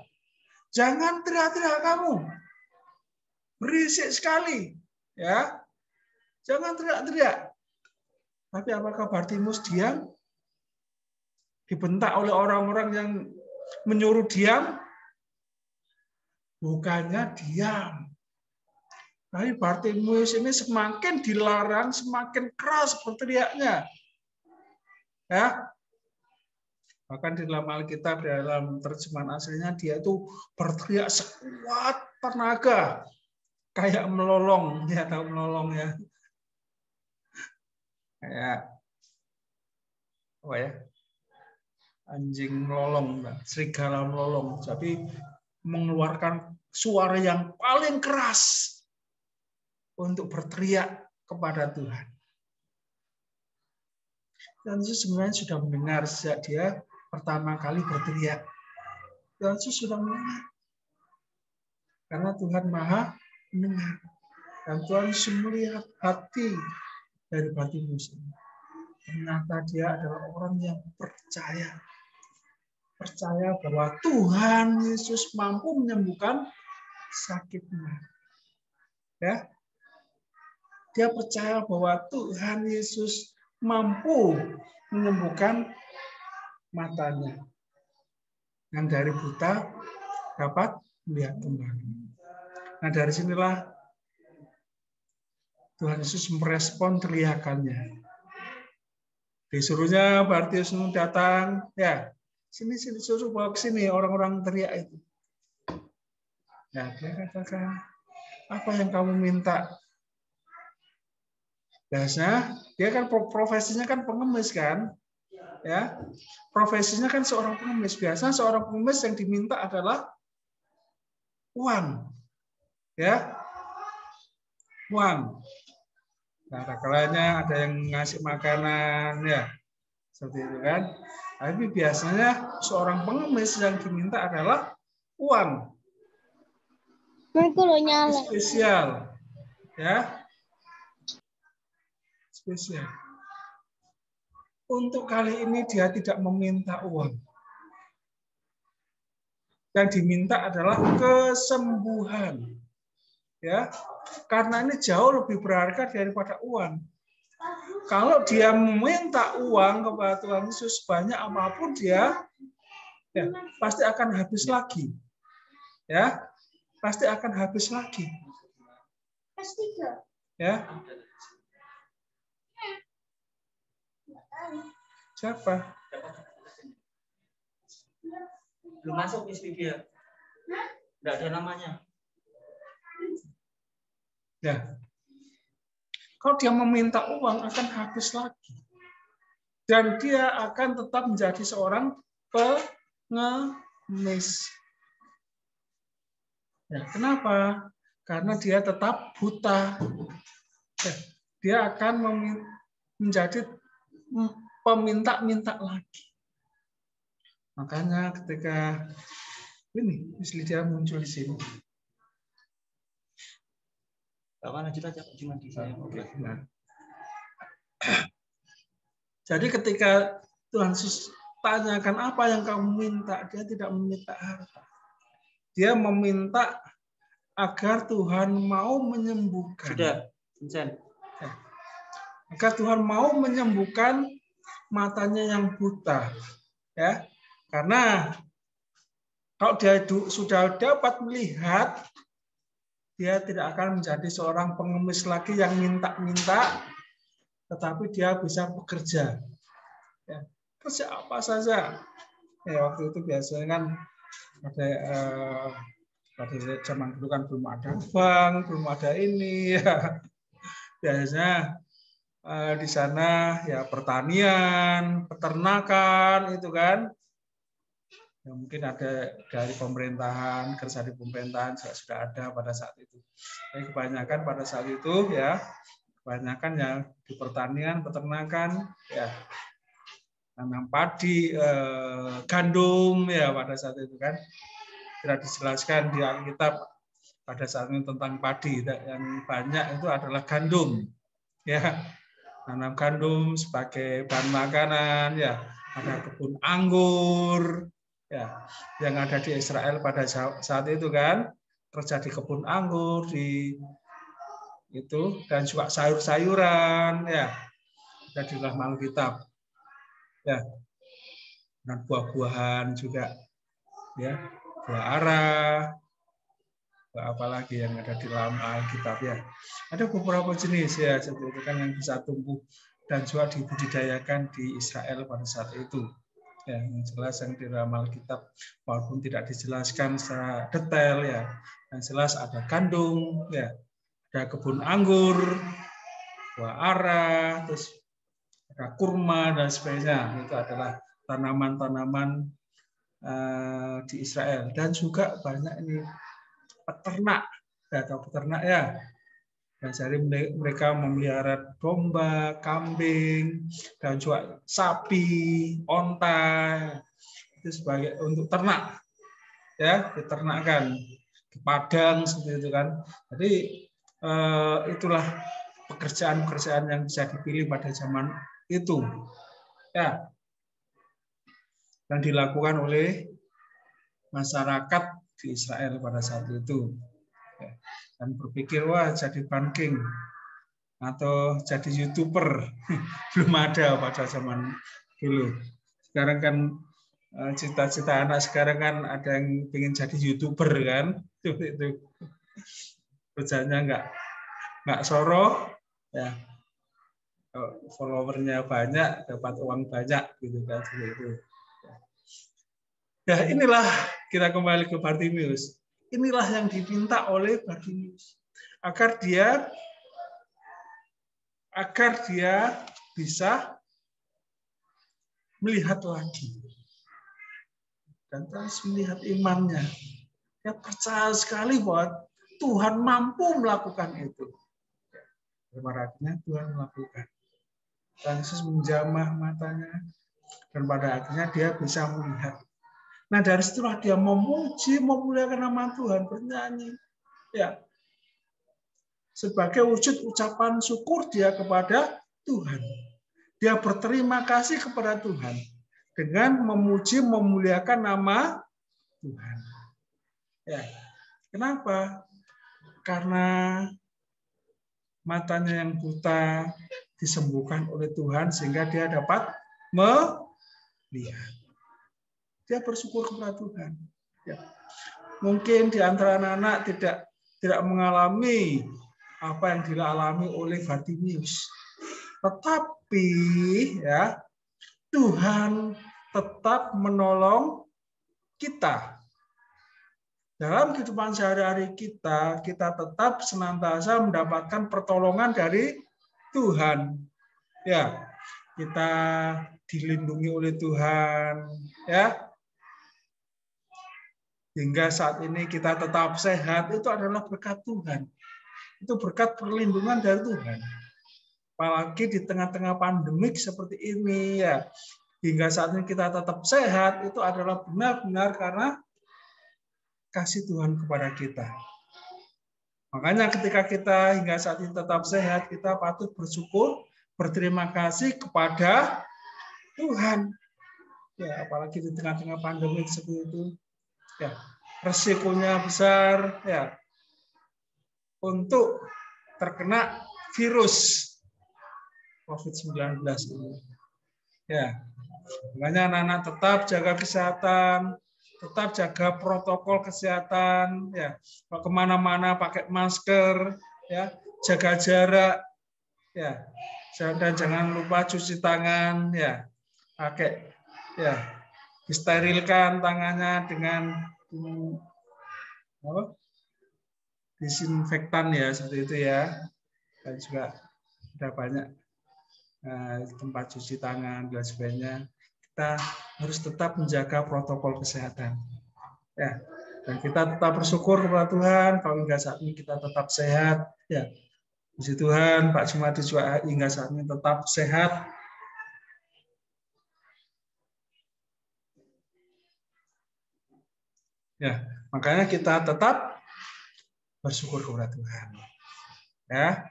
jangan teriak-teriak kamu, berisik sekali, ya jangan teriak-teriak. Tapi apakah Bartimius diam? Dibentak oleh orang-orang yang menyuruh diam? Bukannya diam. Tapi Bartimius ini semakin dilarang, semakin keras berteriaknya. Ya. Bahkan di dalam Alkitab, dalam terjemahan aslinya, dia itu berteriak sekuat tenaga. Kayak melolong. Dia tahu melolong ya. Kayak apa ya? Anjing melolong, serigala melolong. Tapi mengeluarkan suara yang paling keras untuk berteriak kepada Tuhan. Dan Yesus sebenarnya sudah mendengar sejak dia pertama kali berteriak. Dan Yesus sudah mendengar. Karena Tuhan Maha mendengar. Dan Tuhan Yesus melihat hati dari Bartimius ini. Ternyata dia adalah orang yang percaya. Percaya bahwa Tuhan Yesus mampu menyembuhkan sakitnya. Ya. Dia percaya bahwa Tuhan Yesus mampu menyembuhkan matanya. Yang dari buta dapat melihat kembali. Nah, dari sinilah Tuhan Yesus merespon teriakannya. Disuruhnya Bartimius datang, ya, sini suruh bawa ke sini orang-orang teriak itu. Ya, dia katakan, apa yang kamu minta? Biasanya dia kan profesinya kan pengemis kan, ya profesinya kan seorang pengemis. Biasanya seorang pengemis yang diminta adalah uang, ya uang. Nah, kalanya ada yang ngasih makanan, ya, seperti itu kan. Tapi biasanya seorang pengemis yang diminta adalah uang. Spesial, ya, spesial. Untuk kali ini dia tidak meminta uang. Yang diminta adalah kesembuhan, ya, karena ini jauh lebih berharga daripada uang. Kalau dia meminta uang kepada Tuhan Yesus banyak apapun dia, ya, pasti akan habis lagi, ya, pasti akan habis lagi, ya. Siapa? Belum masuk istri dia. Tidak ada namanya. Ya. Kalau dia meminta uang akan habis lagi. Dan dia akan tetap menjadi seorang pengemis. Ya, kenapa? Karena dia tetap buta. Ya, dia akan menjadi peminta-minta lagi. Makanya ketika ini Miss Lydia muncul di sini. Lanjut aja cuma di saya. Oke. Nah. Jadi ketika Tuhan Yesus tanyakan apa yang kamu minta, dia tidak meminta harta. Dia meminta agar Tuhan mau menyembuhkan. Sudah, Vincent. Ya. Agar Tuhan mau menyembuhkan matanya yang buta. Ya. Karena kalau dia sudah dapat melihat, dia tidak akan menjadi seorang pengemis lagi yang minta-minta, tetapi dia bisa bekerja. Ya, kerja apa saja. Ya, waktu itu biasanya kan pada zaman dulu kan belum ada bank, belum ada ini. Ya. Biasanya di sana ya pertanian, peternakan itu kan. Ya, mungkin ada dari pemerintahan, kerja di pemerintahan sudah ada pada saat itu. Tapi kebanyakan pada saat itu ya, kebanyakan yang di pertanian, peternakan, ya tanam padi, gandum ya pada saat itu kan. Tidak dijelaskan di Alkitab pada saat ini tentang padi. Yang banyak itu adalah gandum, ya tanam gandum sebagai bahan makanan, ya ada kebun anggur. Ya, yang ada di Israel pada saat itu kan kerja di kebun anggur di itu dan juga sayur-sayuran ya ada di dalam Alkitab ya dan buah-buahan juga ya buah ara apalagi yang ada di dalam Alkitab ya ada beberapa jenis ya seperti itu kan yang bisa tumbuh dan juga dibudidayakan di Israel pada saat itu. Ya, yang jelas yang di dalam Alkitab walaupun tidak dijelaskan secara detail ya, yang jelas ada gandum, ya, ada kebun anggur, buah ara, terus ada kurma dan sebagainya. Itu adalah tanaman-tanaman di Israel dan juga banyak ini peternak, ya, atau peternak ya. Dan jadi mereka memelihara domba, kambing, dan juga sapi, onta, itu sebagai untuk ternak, ya diternakan di padang seperti itu kan. Jadi itulah pekerjaan-pekerjaan yang bisa dipilih pada zaman itu, ya, dan dilakukan oleh masyarakat di Israel pada saat itu. Dan berpikir wah jadi banking atau jadi YouTuber belum ada pada zaman dulu. Sekarang kan cita-cita anak sekarang kan ada yang ingin jadi YouTuber kan itu kerjanya nggak soroh ya followernya banyak dapat uang banyak gitu kan itu. Ya inilah kita kembali ke Bartimius. Inilah yang diminta oleh Bartimius agar dia bisa melihat lagi dan terus melihat imannya. Dia percaya sekali bahwa Tuhan mampu melakukan itu. Dan pada akhirnya Tuhan melakukan. Dan Yesus menjamah matanya dan pada akhirnya dia bisa melihat. Nah dari situlah dia memuji, memuliakan nama Tuhan, bernyanyi. Ya, sebagai wujud ucapan syukur dia kepada Tuhan. Dia berterima kasih kepada Tuhan dengan memuji, memuliakan nama Tuhan. Ya, kenapa? Karena matanya yang buta disembuhkan oleh Tuhan sehingga dia dapat melihat. Dia bersyukur kepada Tuhan. Ya. Mungkin di antara anak-anak tidak mengalami apa yang dialami oleh Bartimius. Tetapi ya Tuhan tetap menolong kita. Dalam kehidupan sehari-hari kita tetap senantiasa mendapatkan pertolongan dari Tuhan. Ya, kita dilindungi oleh Tuhan, ya. Hingga saat ini kita tetap sehat, itu adalah berkat Tuhan. Itu berkat perlindungan dari Tuhan. Apalagi di tengah-tengah pandemik seperti ini, ya. Hingga saat ini kita tetap sehat, itu adalah benar-benar karena kasih Tuhan kepada kita. Makanya ketika kita hingga saat ini tetap sehat, kita patut bersyukur, berterima kasih kepada Tuhan. Ya, apalagi di tengah-tengah pandemi seperti itu. Ya, resikonya besar ya untuk terkena virus COVID-19 ini. Ya. Makanya anak-anak tetap jaga kesehatan, tetap jaga protokol kesehatan, ya. Kalau kemana-mana pakai masker, ya, jaga jarak, ya. Dan jangan lupa cuci tangan, ya. Pakai, ya, disterilkan tangannya dengan apa? Disinfektan ya seperti itu ya. Dan juga ada banyak tempat cuci tangan dan sebagainya. Kita harus tetap menjaga protokol kesehatan. Ya, dan kita tetap bersyukur kepada Tuhan kalau hingga saat ini kita tetap sehat. Ya, puji Tuhan, Pak Jumadi juga hingga saat ini tetap sehat. Ya, makanya kita tetap bersyukur kepada Tuhan. Ya,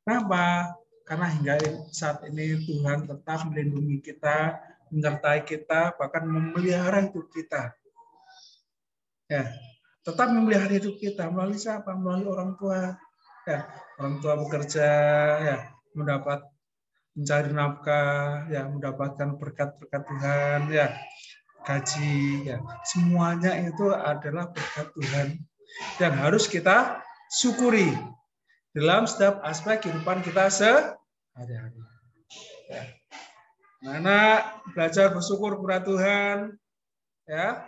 kenapa? Karena hingga saat ini Tuhan tetap melindungi kita, menyertai kita, bahkan memelihara hidup kita. Ya, tetap memelihara hidup kita melalui siapa? Melalui orang tua. Ya, orang tua bekerja, ya, mencari nafkah, ya, mendapatkan berkat-berkat Tuhan, ya, gaji, ya, semuanya itu adalah berkat Tuhan yang harus kita syukuri dalam setiap aspek kehidupan kita sehari-hari. Ya. Anak belajar bersyukur kepada Tuhan, ya.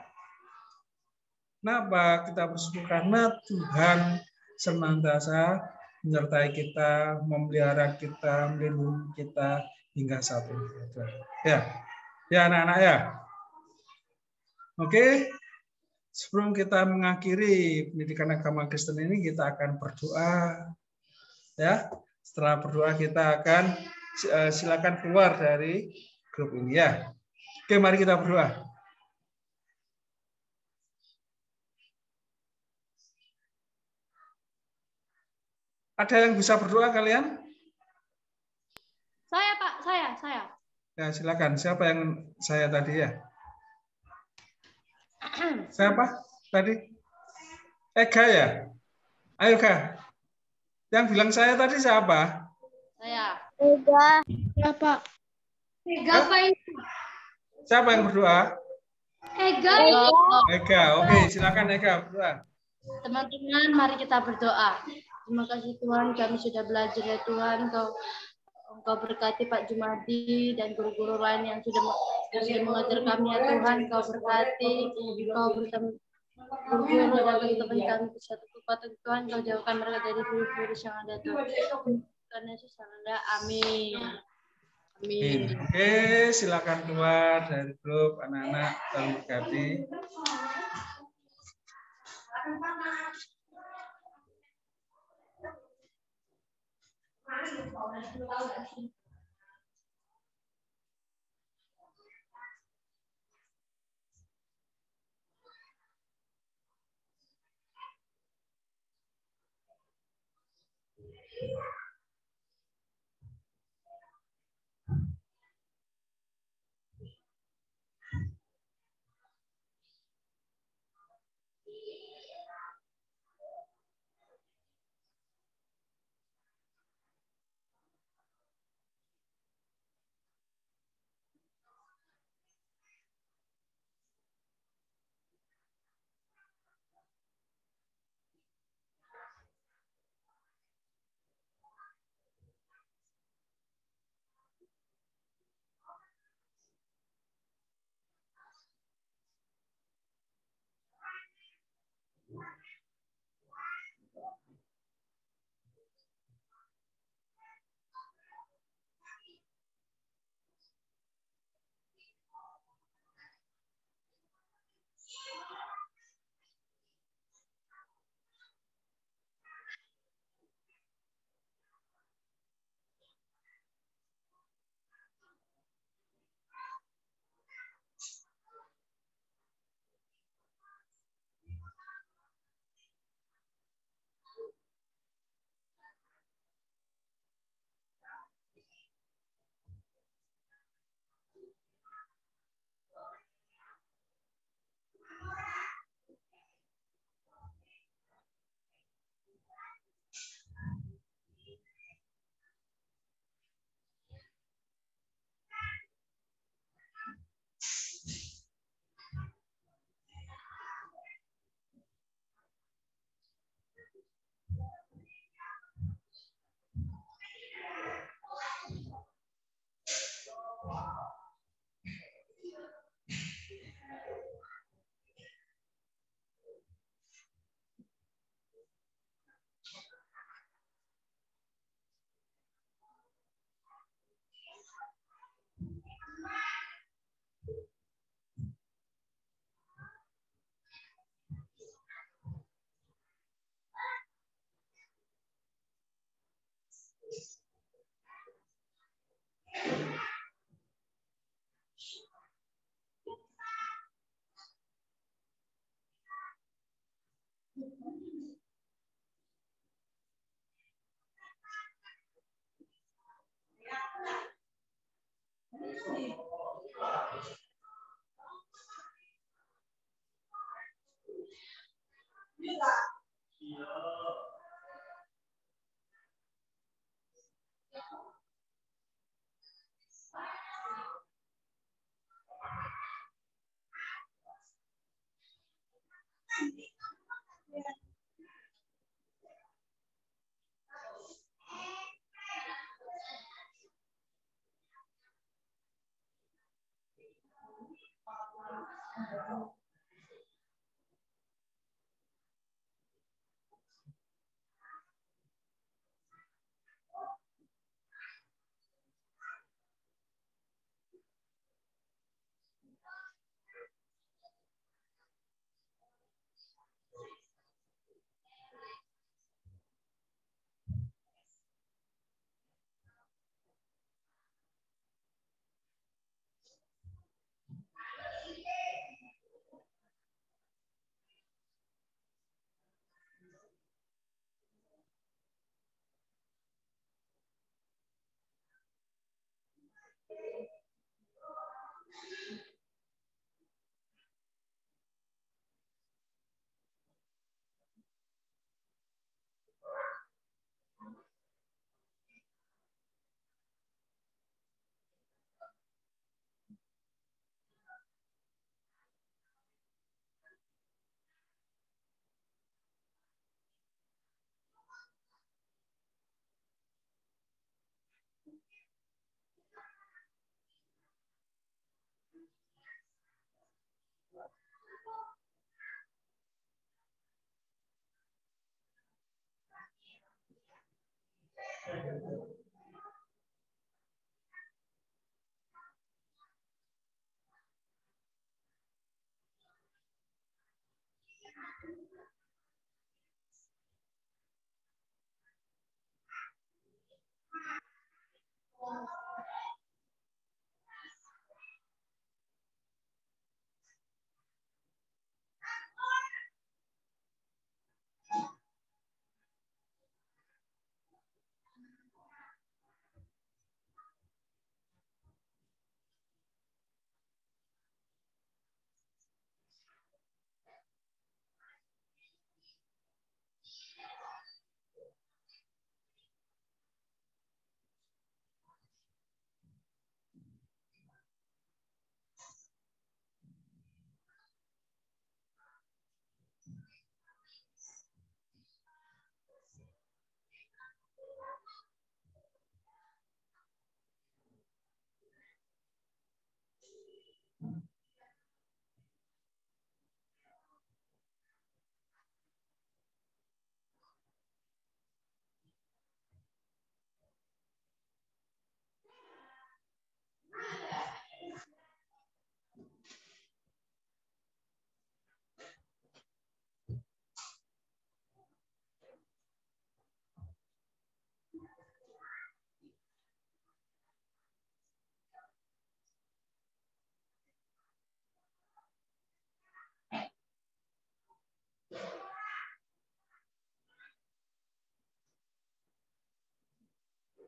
Kenapa kita bersyukur? Karena Tuhan senantiasa menyertai kita, memelihara kita, melindungi kita hingga saat ini. Ya, ya anak-anak ya. Oke, sebelum kita mengakhiri pendidikan agama Kristen ini, kita akan berdoa. Ya, setelah berdoa kita akan silakan keluar dari grup ini ya. Oke, mari kita berdoa. Ada yang bisa berdoa kalian? Saya Pak, saya. Ya, silakan. Siapa yang saya tadi ya? Siapa tadi? Ega ya? Ayo Kak. Yang bilang saya tadi siapa? Saya. Ega. Ya Pak. Ega Pak. Siapa yang berdoa? Ega. Ega. Oke, silakan Ega berdoa. Teman-teman, mari kita berdoa. Terima kasih Tuhan, kami sudah belajar ya Tuhan. Engkau berkati Pak Jumadi dan guru-guru lain yang sudah mengajar kami ya Tuhan. Engkau berkati, Engkau bertemu guru-guru dan teman-teman kami ke satu kekuatan Tuhan. Engkau jauhkan mereka dari virus yang ada Tuhan. Karena Yesus ada. Amin. Amin. Oke, silakan keluar dari grup anak-anak dan berkati.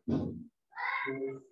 Ya.